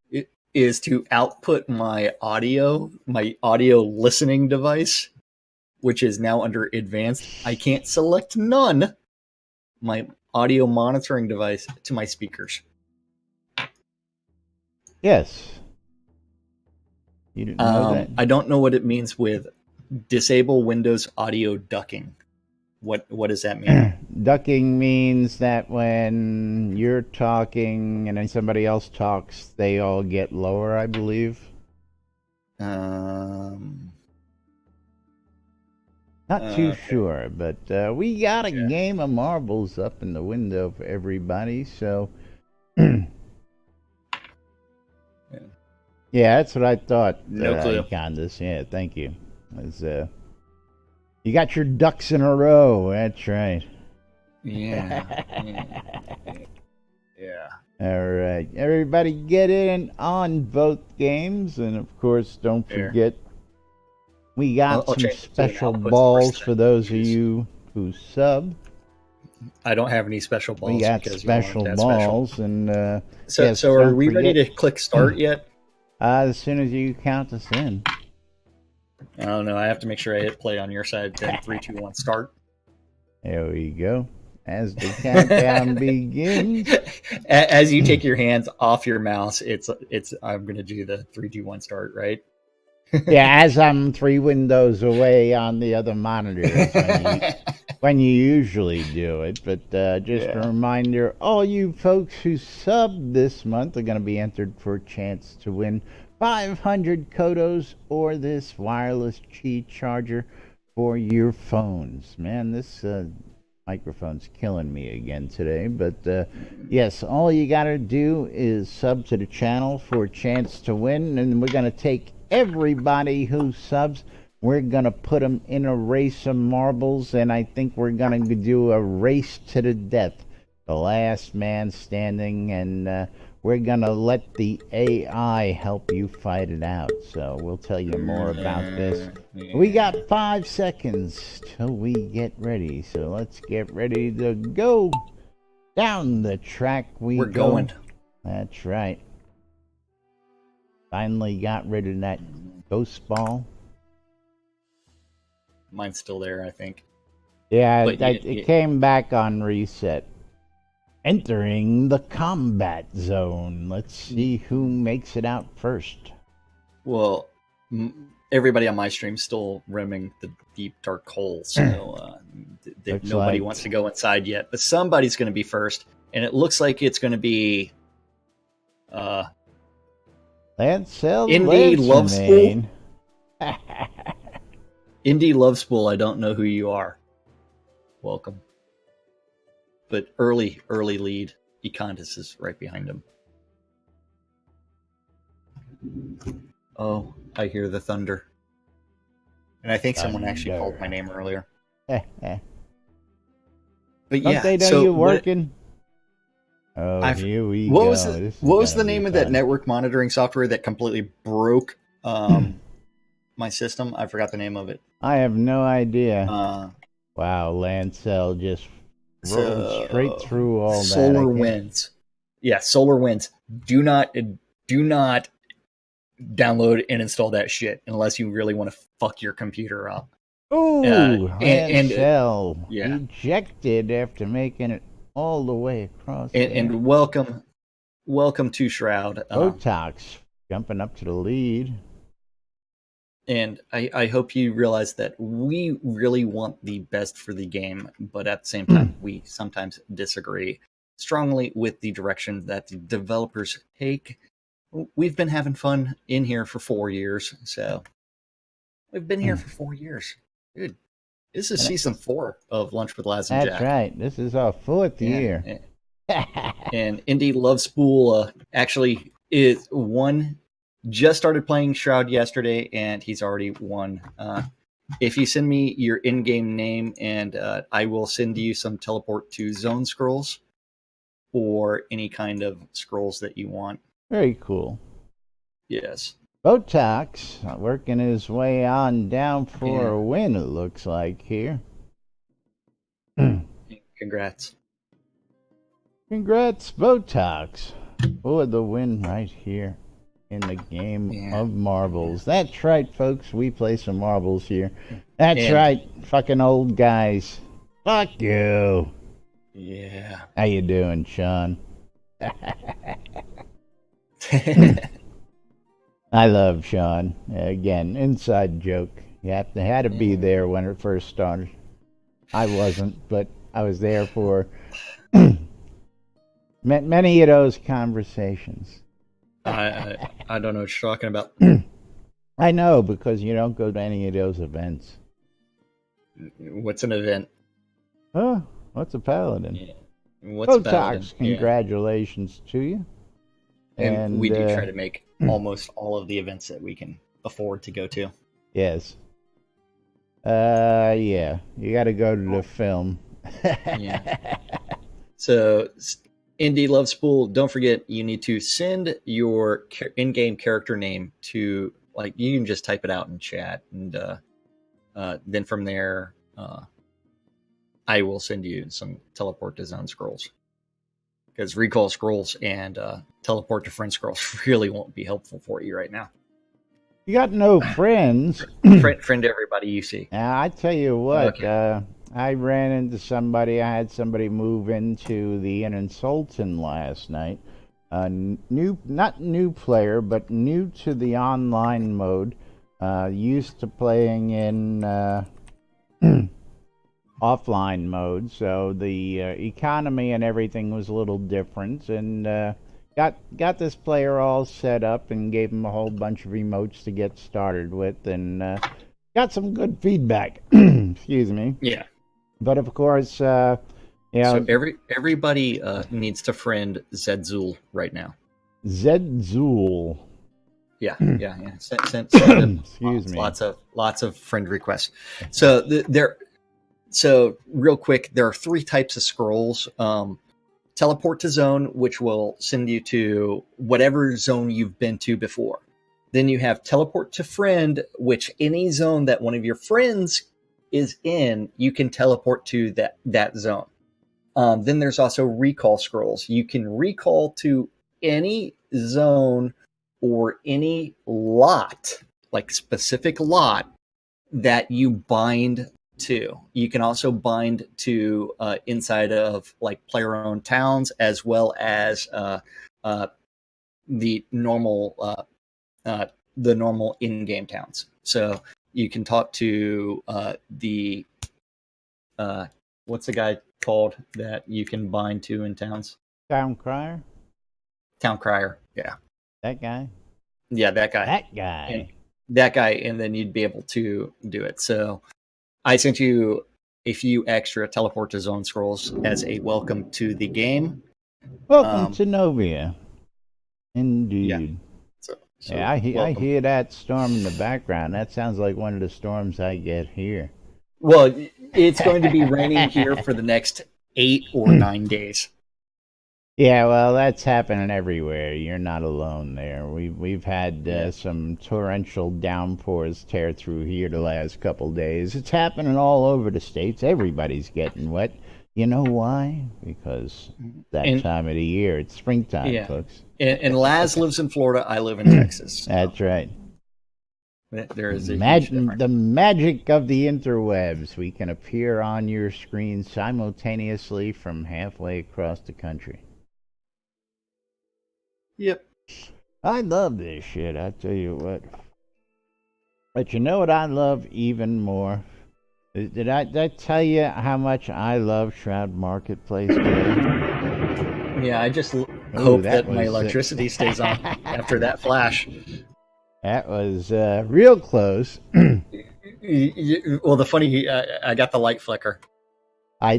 [SPEAKER 2] It is to output my audio listening device, which is now under advanced. I can't select none. My audio monitoring device to my speakers.
[SPEAKER 1] Yes. You didn't know that?
[SPEAKER 2] I don't know what it means with disable Windows audio ducking. What does that mean?
[SPEAKER 1] Ducking means that when you're talking and then somebody else talks, they all get lower, I believe. Not too sure, but we got a game of marbles up in the window for everybody, so... Yeah, that's what I thought.
[SPEAKER 2] No clue.
[SPEAKER 1] Econdis. Yeah, thank you. You got your ducks in a row. That's right.
[SPEAKER 2] Yeah.
[SPEAKER 1] All right, everybody get in on both games, and of course, don't forget we got some special balls for those of you who sub.
[SPEAKER 2] I don't have any special balls.
[SPEAKER 1] We got special balls, and
[SPEAKER 2] so are we ready to click start yet?
[SPEAKER 1] As soon as you count us in.
[SPEAKER 2] I don't know. I have to make sure I hit play on your side. Then 3, 2, 1, start.
[SPEAKER 1] There we go. As the countdown begins.
[SPEAKER 2] As you take your hands off your mouse, I'm going to do the 3, 2, 1, start, right?
[SPEAKER 1] Yeah, as I'm 3 windows away on the other monitor when you usually do it. But just a reminder, all you folks who subbed this month are going to be entered for a chance to win 500 Kodos or this wireless Qi charger for your phones. Man, this microphone's killing me again today. But yes, all you got to do is sub to the channel for a chance to win. And we're going to take everybody who subs. We're going to put them in a race of marbles. And I think we're going to do a race to the death. The last man standing. And we're going to let the AI help you fight it out. So we'll tell you more about this. We got 5 seconds till we get ready. So let's get ready to go. Down the track we're going. That's right. Finally got rid of that ghost ball.
[SPEAKER 2] Mine's still there, I think.
[SPEAKER 1] Yeah, it came back on reset. Entering the combat zone. Let's see who makes it out first.
[SPEAKER 2] Well, everybody on my stream still rimming the deep dark hole, so nobody wants to go inside yet. But somebody's going to be first, and it looks like it's going to be
[SPEAKER 1] Indy
[SPEAKER 2] Lovespool. Indy Lovespool, I don't know who you are. Welcome. But early lead. Econtis is right behind him. Oh, I hear the thunder. And I think someone actually called my name earlier. But
[SPEAKER 1] don't they know you're working? Here we go.
[SPEAKER 2] What was the name of that network monitoring software that completely broke my system? I forgot the name of it.
[SPEAKER 1] I have no idea. Wow, Lancel just rolled straight through all
[SPEAKER 2] Solar Winds. Yeah, Solar Winds. Do not download and install that shit unless you really want to fuck your computer up.
[SPEAKER 1] Ooh, Lancel ejected after making it all the way across.
[SPEAKER 2] And welcome to Shroud.
[SPEAKER 1] Botox jumping up to the lead.
[SPEAKER 2] And I hope you realize that we really want the best for the game, but at the same time, we sometimes disagree strongly with the direction that the developers take. We've been having fun in here for 4 years, so we've been here for 4 years. Dude, this is season 4 of Lunch with Laz and Jack.
[SPEAKER 1] That's right. This is our 4th year.
[SPEAKER 2] And Indy Lovespool actually is one. Just started playing Shroud yesterday, and he's already won. If you send me your in-game name, and I will send you some teleport to zone scrolls or any kind of scrolls that you want.
[SPEAKER 1] Very cool.
[SPEAKER 2] Yes.
[SPEAKER 1] Botox working his way on down for a win, it looks like here.
[SPEAKER 2] Congrats.
[SPEAKER 1] Congrats, Botox, for the win right here in the game of marbles. That's right, folks. We play some marbles here. That's right, fucking old guys. Fuck you.
[SPEAKER 2] Yeah.
[SPEAKER 1] How you doing, Sean? I love Sean. Again, inside joke. You had to be there when it first started. I wasn't, but I was there for many of those conversations.
[SPEAKER 2] I don't know what you're talking about.
[SPEAKER 1] I know, because you don't go to any of those events.
[SPEAKER 2] What's an event?
[SPEAKER 1] Oh, what's a paladin?
[SPEAKER 2] Yeah. What's
[SPEAKER 1] Botox, paladin? Congratulations to you.
[SPEAKER 2] And we do try to make almost all of the events that we can afford to go to.
[SPEAKER 1] Yes. Yeah. You got to go to the film.
[SPEAKER 2] Yeah. So Indy Love Spool, don't forget you need to send your in-game character name to, like, you can just type it out in chat, and then from there I will send you some teleport to zone scrolls, because recall scrolls and teleport to friend scrolls really won't be helpful for you right now.
[SPEAKER 1] You got no friends.
[SPEAKER 2] friend everybody you see.
[SPEAKER 1] I tell you what,
[SPEAKER 2] Okay.
[SPEAKER 1] I ran into somebody. I had somebody move into the Inn and Sultan last night. Not new player, but new to the online mode. Used to playing in offline mode, so the economy and everything was a little different. And got this player all set up and gave him a whole bunch of emotes to get started with, and got some good feedback. Excuse me.
[SPEAKER 2] Yeah.
[SPEAKER 1] But of course, so
[SPEAKER 2] everybody needs to friend Zedzul right now.
[SPEAKER 1] Zedzul.
[SPEAKER 2] Yeah. Send him
[SPEAKER 1] Excuse me.
[SPEAKER 2] Lots of friend requests. So So real quick, there are 3 types of scrolls. Teleport to zone, which will send you to whatever zone you've been to before. Then you have teleport to friend, which any zone that one of your friends is in, you can teleport to that zone. Then there's also recall scrolls. You can recall to any zone or any lot, like specific lot, that you bind to. You can also bind to inside of like player-owned towns, as well as the normal in-game towns. So you can talk to the what's the guy called that you can bind to in towns?
[SPEAKER 1] Town Crier?
[SPEAKER 2] Town Crier, yeah.
[SPEAKER 1] That guy?
[SPEAKER 2] Yeah, that guy.
[SPEAKER 1] That guy.
[SPEAKER 2] And then you'd be able to do it. So I sent you a few extra teleport to zone scrolls as a welcome to the game.
[SPEAKER 1] Welcome to Novia. Indeed.
[SPEAKER 2] Yeah. So
[SPEAKER 1] I hear that storm in the background. That sounds like one of the storms I get here.
[SPEAKER 2] Well, it's going to be raining here for the next 8 or 9 days.
[SPEAKER 1] Yeah, well, that's happening everywhere. You're not alone there. We've had some torrential downpours tear through here the last couple days. It's happening all over the states. Everybody's getting wet. You know why? Because that time of the year, it's springtime, folks.
[SPEAKER 2] And Laz lives in Florida. I live in Texas.
[SPEAKER 1] That's right.
[SPEAKER 2] There is a
[SPEAKER 1] the magic of the interwebs. We can appear on your screen simultaneously from halfway across the country.
[SPEAKER 2] Yep.
[SPEAKER 1] I love this shit, I tell you what. But you know what I love even more? Did I tell you how much I love Shroud Marketplace today?
[SPEAKER 2] Yeah, I just hope that my electricity stays on after that flash.
[SPEAKER 1] That was real close.
[SPEAKER 2] Well, the funny, I got the light flicker.
[SPEAKER 1] I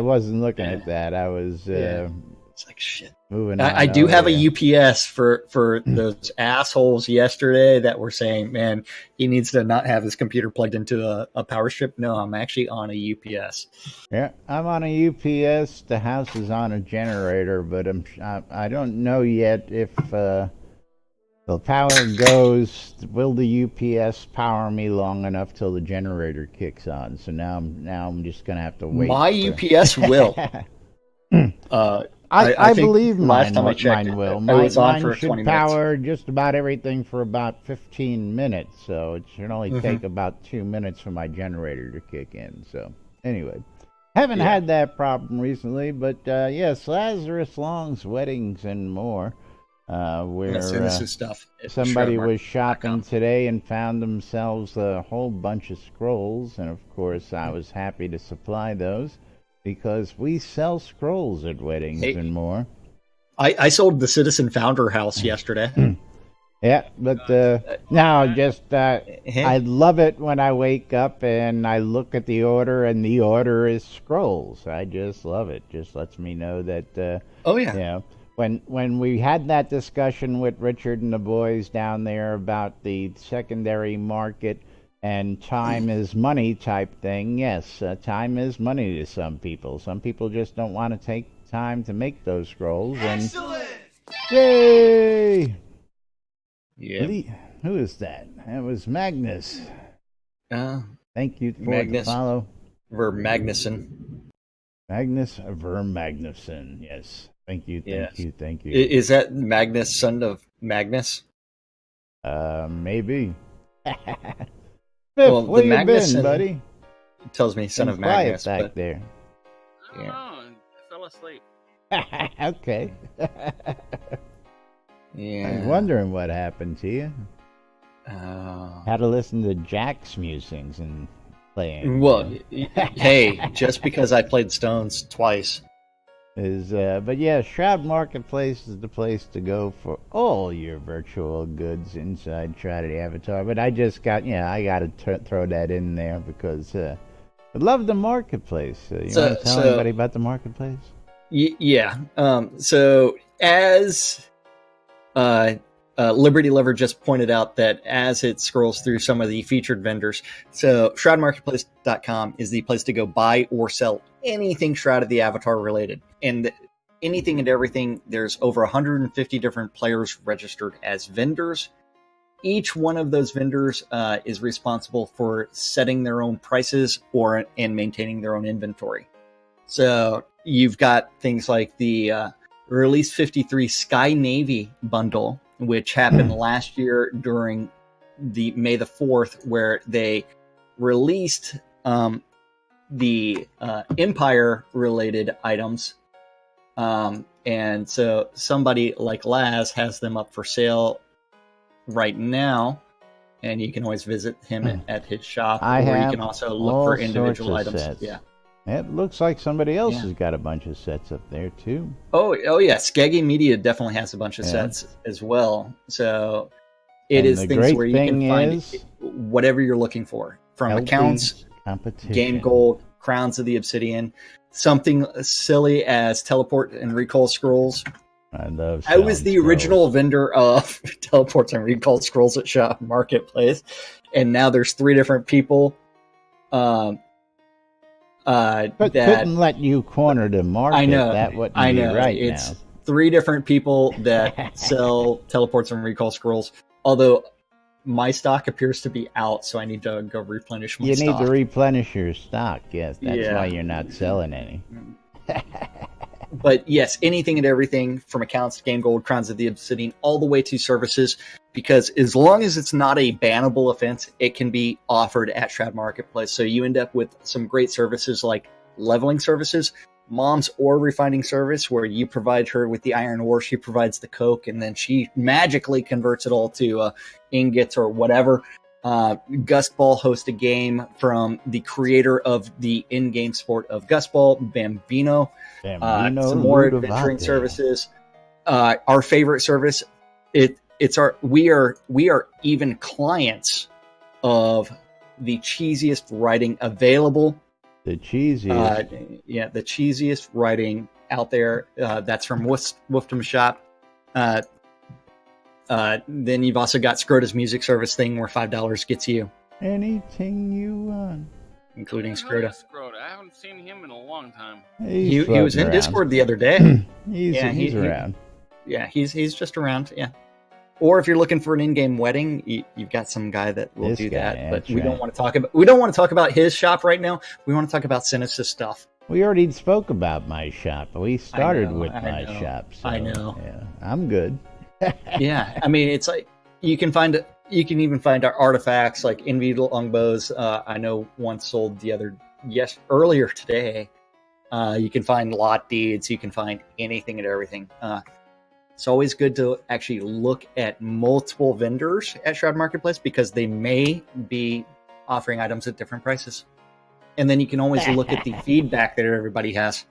[SPEAKER 1] wasn't looking at that. I was
[SPEAKER 2] it's like shit.
[SPEAKER 1] Moving on.
[SPEAKER 2] I do have a UPS for those assholes yesterday that were saying, man, he needs to not have his computer plugged into a power strip. No, I'm actually on a UPS.
[SPEAKER 1] Yeah, I'm on a UPS. The house is on a generator, but I don't know yet if the power goes. Will the UPS power me long enough till the generator kicks on? So now I'm just gonna have to wait.
[SPEAKER 2] My UPS will.
[SPEAKER 1] I believe mine will. Mine
[SPEAKER 2] for
[SPEAKER 1] should
[SPEAKER 2] 20
[SPEAKER 1] power
[SPEAKER 2] minutes.
[SPEAKER 1] just about everything for about 15 minutes, so it should only take about 2 minutes for my generator to kick in. So anyway, haven't had that problem recently, but yes, Lazarus Long's weddings and more. Where
[SPEAKER 2] this is stuff.
[SPEAKER 1] Somebody was shopping today and found themselves a whole bunch of scrolls, and of course I was happy to supply those. Because we sell scrolls at weddings and more.
[SPEAKER 2] I sold the Citizen Founder house yesterday.
[SPEAKER 1] Yeah, but I love it when I wake up and I look at the order and the order is scrolls. I just love it. Just lets me know that. When we had that discussion with Richard and the boys down there about the secondary market. And time is money type thing. Yes, time is money to some people. Some people just don't want to take time to make those scrolls. Excellent! Yay!
[SPEAKER 2] Yeah.
[SPEAKER 1] Who is that? That was Magnus. Thank you for
[SPEAKER 2] Magnus
[SPEAKER 1] the follow.
[SPEAKER 2] Magnuson.
[SPEAKER 1] Magnus Magnuson. Yes. Thank you. Thank you.
[SPEAKER 2] Is that Magnus, son of Magnus?
[SPEAKER 1] Maybe.
[SPEAKER 2] Well,
[SPEAKER 1] where
[SPEAKER 2] the
[SPEAKER 1] you
[SPEAKER 2] Magnuson
[SPEAKER 1] been, buddy?
[SPEAKER 2] Tells me son of Magnus.
[SPEAKER 1] Back
[SPEAKER 2] but,
[SPEAKER 1] there.
[SPEAKER 5] I don't know. I fell asleep.
[SPEAKER 1] Okay.
[SPEAKER 2] Yeah.
[SPEAKER 1] I was wondering what happened to you. Had to listen to Jack's musings and playing.
[SPEAKER 2] Well, hey, just because I played Stones twice.
[SPEAKER 1] But yeah, Shroud Marketplace is the place to go for all your virtual goods inside Shroud Avatar. But I just got, I got to throw that in there because I love the marketplace. You want to tell anybody about the marketplace?
[SPEAKER 2] Yeah. So as Liberty Lover just pointed out, that as it scrolls through some of the featured vendors, so shroudmarketplace.com is the place to go buy or sell anything Shroud of the Avatar related. And anything and everything, there's over 150 different players registered as vendors. Each one of those vendors is responsible for setting their own prices and maintaining their own inventory. So you've got things like the Release 53 Sky Navy bundle, which happened last year during the May the 4th, where they released the Empire-related items. And so somebody like Laz has them up for sale right now, and you can always visit him at his shop, or you can also look for individual items.
[SPEAKER 1] Sets.
[SPEAKER 2] Yeah.
[SPEAKER 1] It looks like somebody else has got a bunch of sets up there too.
[SPEAKER 2] Oh yeah, Skeggy Media definitely has a bunch of sets as well. So it is things where you can find whatever you're looking for, from accounts, game gold, crowns of the obsidian, something silly as teleport and recall scrolls. I was the original vendor of teleports and recall scrolls at Shop Marketplace, and now there's 3 different people.
[SPEAKER 1] But couldn't let you corner the market.
[SPEAKER 2] I know.
[SPEAKER 1] That wouldn't be right
[SPEAKER 2] it's
[SPEAKER 1] now.
[SPEAKER 2] 3 different people that sell teleports and recall scrolls. Although my stock appears to be out, so I need to go replenish my stock.
[SPEAKER 1] You need to replenish your stock. Yes, that's why you're not selling any.
[SPEAKER 2] But yes, anything and everything from accounts, game gold, crowns of the obsidian, all the way to services, because as long as it's not a bannable offense, it can be offered at Shroud Marketplace. So you end up with some great services like leveling services, mom's ore refining service, where you provide her with the iron ore, she provides the coke, and then she magically converts it all to ingots or whatever. Gustball hosts a game from the creator of the in-game sport of Gustball, Bambino. Some more adventuring services. Our favorite service, we are even clients of the cheesiest writing available.
[SPEAKER 1] The cheesiest.
[SPEAKER 2] The cheesiest writing out there. That's from Wolfdom Shop. Then you've also got Scrota's music service thing, where $5 gets you
[SPEAKER 1] anything you want,
[SPEAKER 2] including Scrota.
[SPEAKER 5] I haven't seen him in a long time.
[SPEAKER 2] He was in Discord the other day.
[SPEAKER 1] he's around.
[SPEAKER 2] He's just around. Yeah. Or if you're looking for an in-game wedding, you've got some guy that will do that. But we don't want to talk about his shop right now. We want to talk about Sinis's stuff.
[SPEAKER 1] We already spoke about my shop. We started with my shop. So,
[SPEAKER 2] I know.
[SPEAKER 1] Yeah, I'm good.
[SPEAKER 2] Yeah, I mean, it's like you can even find our artifacts like Envy longbows. I know one sold earlier today. You can find lot deeds. You can find anything and everything. It's always good to actually look at multiple vendors at Shroud Marketplace, because they may be offering items at different prices, and then you can always look at the feedback that everybody has.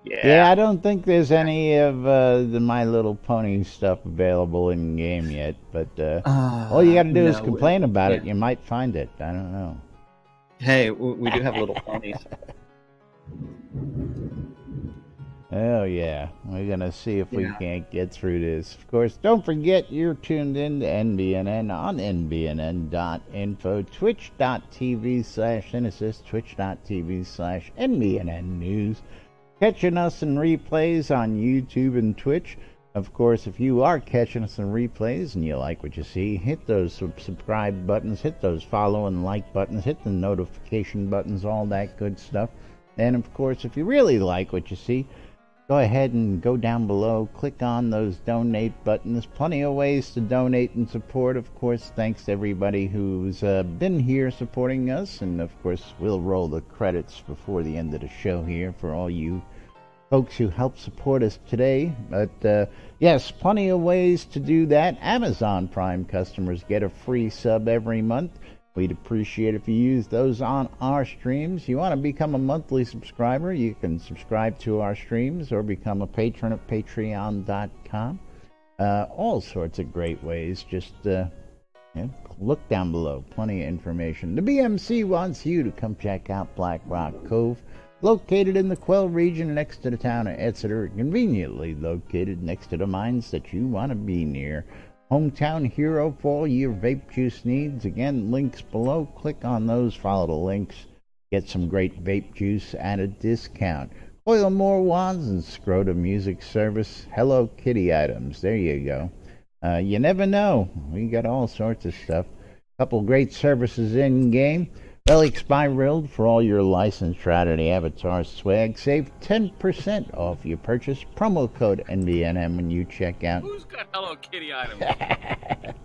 [SPEAKER 1] Yeah, I don't think there's any of the My Little Pony stuff available in game yet, but all you got to do is complain about it. You might find it. I don't know.
[SPEAKER 2] Hey, we do have Little Ponies.
[SPEAKER 1] Oh yeah, we're gonna see if we can't get through this. Of course, don't forget you're tuned in to NBNN on NBNN.info, twitch.tv/Genesis, twitch.tv/NBNN News. catching us in replays on YouTube and Twitch. Of course, if you are catching us in replays and you like what you see, hit those subscribe buttons, hit those follow and like buttons, hit the notification buttons, all that good stuff. And of course, if you really like what you see, go ahead and go down below, click on those donate buttons. Plenty of ways to donate and support. Of course, thanks to everybody who's been here supporting us. And of course, we'll roll the credits before the end of the show here for all you folks who helped support us today. But yes, plenty of ways to do that. Amazon Prime customers get a free sub every month. We'd appreciate if you use those on our streams. You want to become a monthly subscriber, you can subscribe to our streams or become a patron at patreon.com. All sorts of great ways. Just look down below. Plenty of information. The BMC wants you to come check out Black Rock Cove, located in the Quell region next to the town of Exeter, conveniently located next to the mines that you want to be near. Hometown hero for all your vape juice needs. Again, links below. Click on those, follow the links. Get some great vape juice at a discount. Coil more wands and Scrotum music service. Hello Kitty items. There you go. You never know. We got all sorts of stuff. Couple great services in game. Relic Spiraled for all your licensed Shroud of the Avatar swag. Save 10% off your purchase. Promo code NBNN when you check out.
[SPEAKER 5] Who's got Hello Kitty items?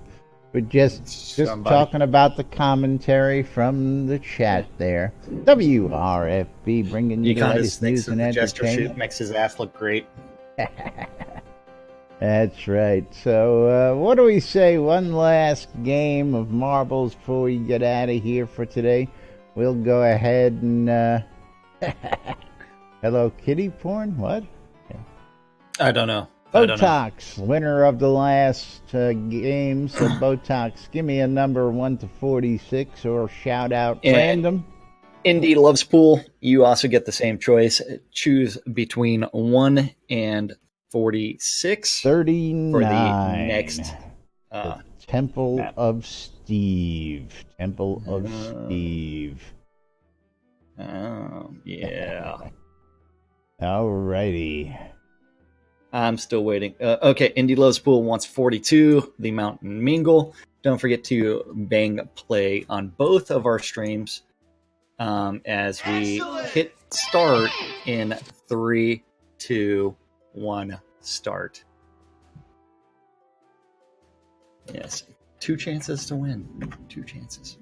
[SPEAKER 1] We're just talking about the commentary from the chat there. WRFB bringing you the latest news and entertainment.
[SPEAKER 2] Makes his ass look great.
[SPEAKER 1] That's right. So, what do we say? One last game of marbles before we get out of here for today. We'll go ahead and, Hello Kitty porn? What?
[SPEAKER 2] I don't know.
[SPEAKER 1] Botox, winner of the last game. So, Botox, give me a number 1 to 46 or shout out random.
[SPEAKER 2] Indy Loves Pool, you also get the same choice. Choose between 1 and 46.
[SPEAKER 1] 39.
[SPEAKER 2] For the next
[SPEAKER 1] the Temple
[SPEAKER 2] map.
[SPEAKER 1] of Steve. Temple of Steve.
[SPEAKER 2] Yeah.
[SPEAKER 1] Alrighty.
[SPEAKER 2] I'm still waiting. Okay, Indy Loves Pool wants 42. The Mountain Mingle. Don't forget to bang play on both of our streams as we hit start in 3, 2, 1, start. Yes, 2 chances to win. 2 chances.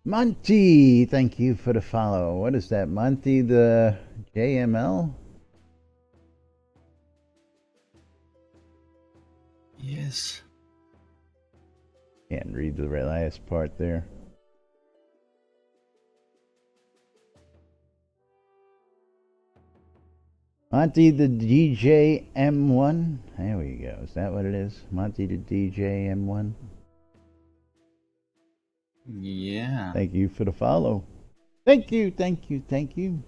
[SPEAKER 1] Monty, thank you for the follow. What is that, Monty the JML?
[SPEAKER 2] Yes.
[SPEAKER 1] Can't read the last part there. Monty the DJ M1. There we go. Is that what it is? Monty the DJ M1.
[SPEAKER 2] Yeah.
[SPEAKER 1] Thank you for the follow. Thank you, thank you, thank you.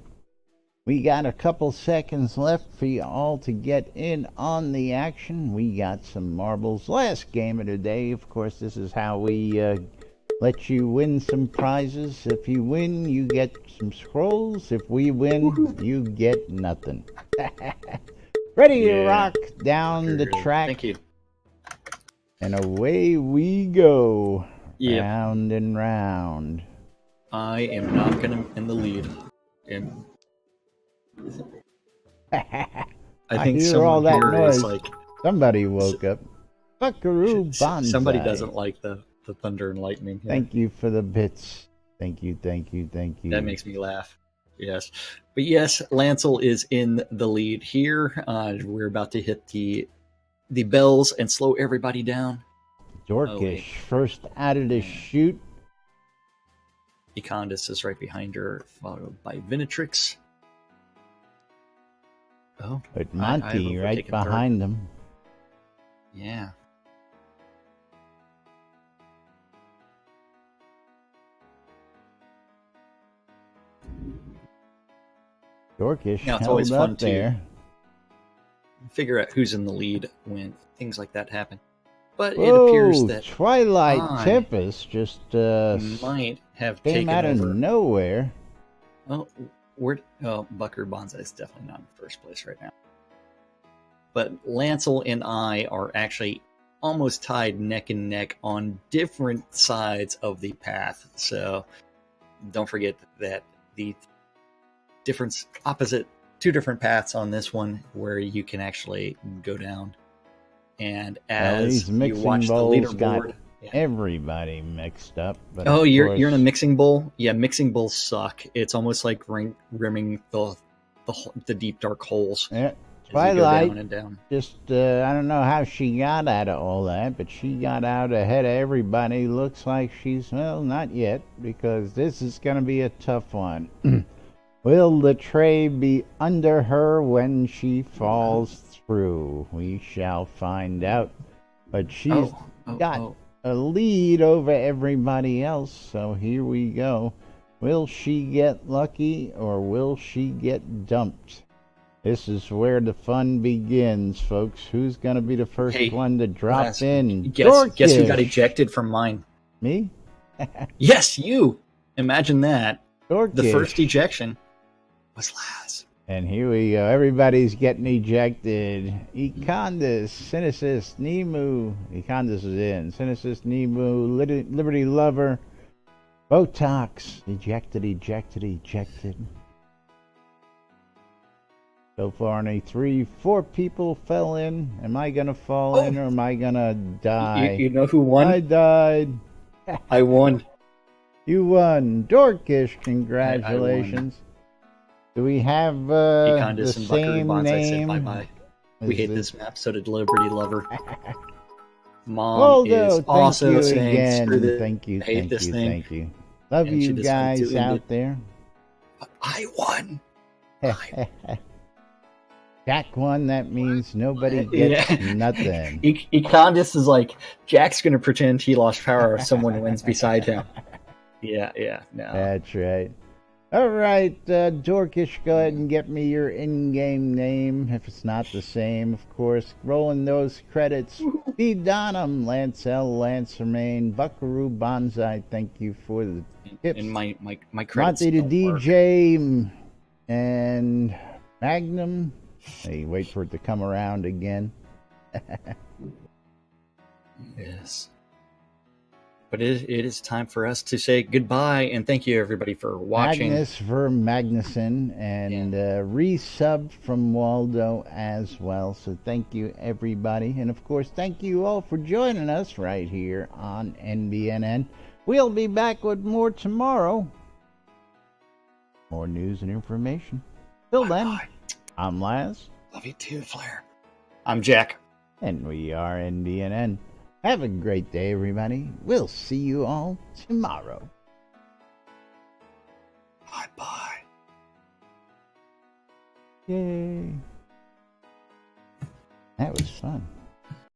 [SPEAKER 1] We got a couple seconds left for you all to get in on the action. We got some marbles. Last game of the day. Of course, this is how we let you win some prizes. If you win, you get some scrolls. If we win, you get nothing. Ready to rock down the track.
[SPEAKER 2] Thank you.
[SPEAKER 1] And away we go.
[SPEAKER 2] Yep.
[SPEAKER 1] Round and round.
[SPEAKER 2] I am not going to in the lead. I think
[SPEAKER 1] hear all that noise.
[SPEAKER 2] Is like
[SPEAKER 1] somebody woke up. Buckaroo Bonsai.
[SPEAKER 2] Somebody doesn't like the thunder and lightning. Yeah.
[SPEAKER 1] Thank you for the bits. Thank you, thank you, thank you.
[SPEAKER 2] That makes me laugh. Yes. But yes, Lancel is in the lead here. We're about to hit the bells and slow everybody down.
[SPEAKER 1] Dorkish first out of the chute.
[SPEAKER 2] Econdis is right behind her, followed by Vinatrix. Oh,
[SPEAKER 1] but Monty right behind them.
[SPEAKER 2] Yeah.
[SPEAKER 1] Dorkish
[SPEAKER 2] now, it's
[SPEAKER 1] held
[SPEAKER 2] always
[SPEAKER 1] up
[SPEAKER 2] fun
[SPEAKER 1] there.
[SPEAKER 2] To figure out who's in the lead when things like that happen. But
[SPEAKER 1] Whoa,
[SPEAKER 2] it appears that
[SPEAKER 1] Twilight Tempest just
[SPEAKER 2] might have
[SPEAKER 1] came
[SPEAKER 2] taken
[SPEAKER 1] out
[SPEAKER 2] over.
[SPEAKER 1] of nowhere.
[SPEAKER 2] Oh, Bucker Bonsai is definitely not in first place right now. But Lancel and I are actually almost tied neck and neck on different sides of the path. So don't forget that the two different paths on this one where you can actually go down. And as you watch the leaderboard,
[SPEAKER 1] everybody mixed up. But
[SPEAKER 2] you're in a mixing bowl. Yeah, mixing bowls suck. It's almost like rimming the deep dark holes.
[SPEAKER 1] Yeah.
[SPEAKER 2] Twilight, down and down.
[SPEAKER 1] Just I don't know how she got out of all that, but she got out ahead of everybody. Looks like she's, well, not yet, because this is going to be a tough one. Will the tray be under her when she falls through? We shall find out. But she's got a lead over everybody else, so here we go. Will she get lucky, or will she get dumped? This is where the fun begins, folks. Who's going to be the first one to drop in?
[SPEAKER 2] Guess who got ejected from mine?
[SPEAKER 1] Me?
[SPEAKER 2] Yes, you. Imagine that.
[SPEAKER 1] Dorkish.
[SPEAKER 2] The first ejection was Laz.
[SPEAKER 1] And here we go. Everybody's getting ejected. Econdis, Cynicist, Nemu. Econdis is in. Cynicist, Nemu, Liberty Lover, Botox. Ejected. So far, only 4 people fell in. Am I going to fall in, or am I going to die?
[SPEAKER 2] You know who won?
[SPEAKER 1] I died.
[SPEAKER 2] I won.
[SPEAKER 1] You won. Dorkish, congratulations. Do we have the same name?
[SPEAKER 2] Bye-bye. We hate this map, so did Liberty Lover. Mom is also saying, screw this.
[SPEAKER 1] Thank you. Love you guys out there.
[SPEAKER 2] I won.
[SPEAKER 1] Jack won, that means nobody gets nothing.
[SPEAKER 2] Econdis is like, Jack's going to pretend he lost power if someone wins beside him. Yeah, no.
[SPEAKER 1] That's right. All right, Dorkish, go ahead and get me your in-game name, if it's not the same, of course. Rolling those credits. D. Donham, Lance L., Lance Remain, Buckaroo Bonsai, thank you for the tips.
[SPEAKER 2] And my credits
[SPEAKER 1] Monty the DJ, and Magnum. Hey, wait for it to come around again.
[SPEAKER 2] Yes. But it is time for us to say goodbye, and thank you, everybody, for watching.
[SPEAKER 1] Magnus for Magnuson, and resub from Waldo as well. So thank you, everybody. And, of course, thank you all for joining us right here on NBNN. We'll be back with more tomorrow. More news and information. Till then. I'm Laz.
[SPEAKER 2] Love you too, Flair. I'm Jack.
[SPEAKER 1] And we are NBNN. Have a great day, everybody. We'll see you all tomorrow.
[SPEAKER 2] Bye-bye.
[SPEAKER 1] Yay. That was fun.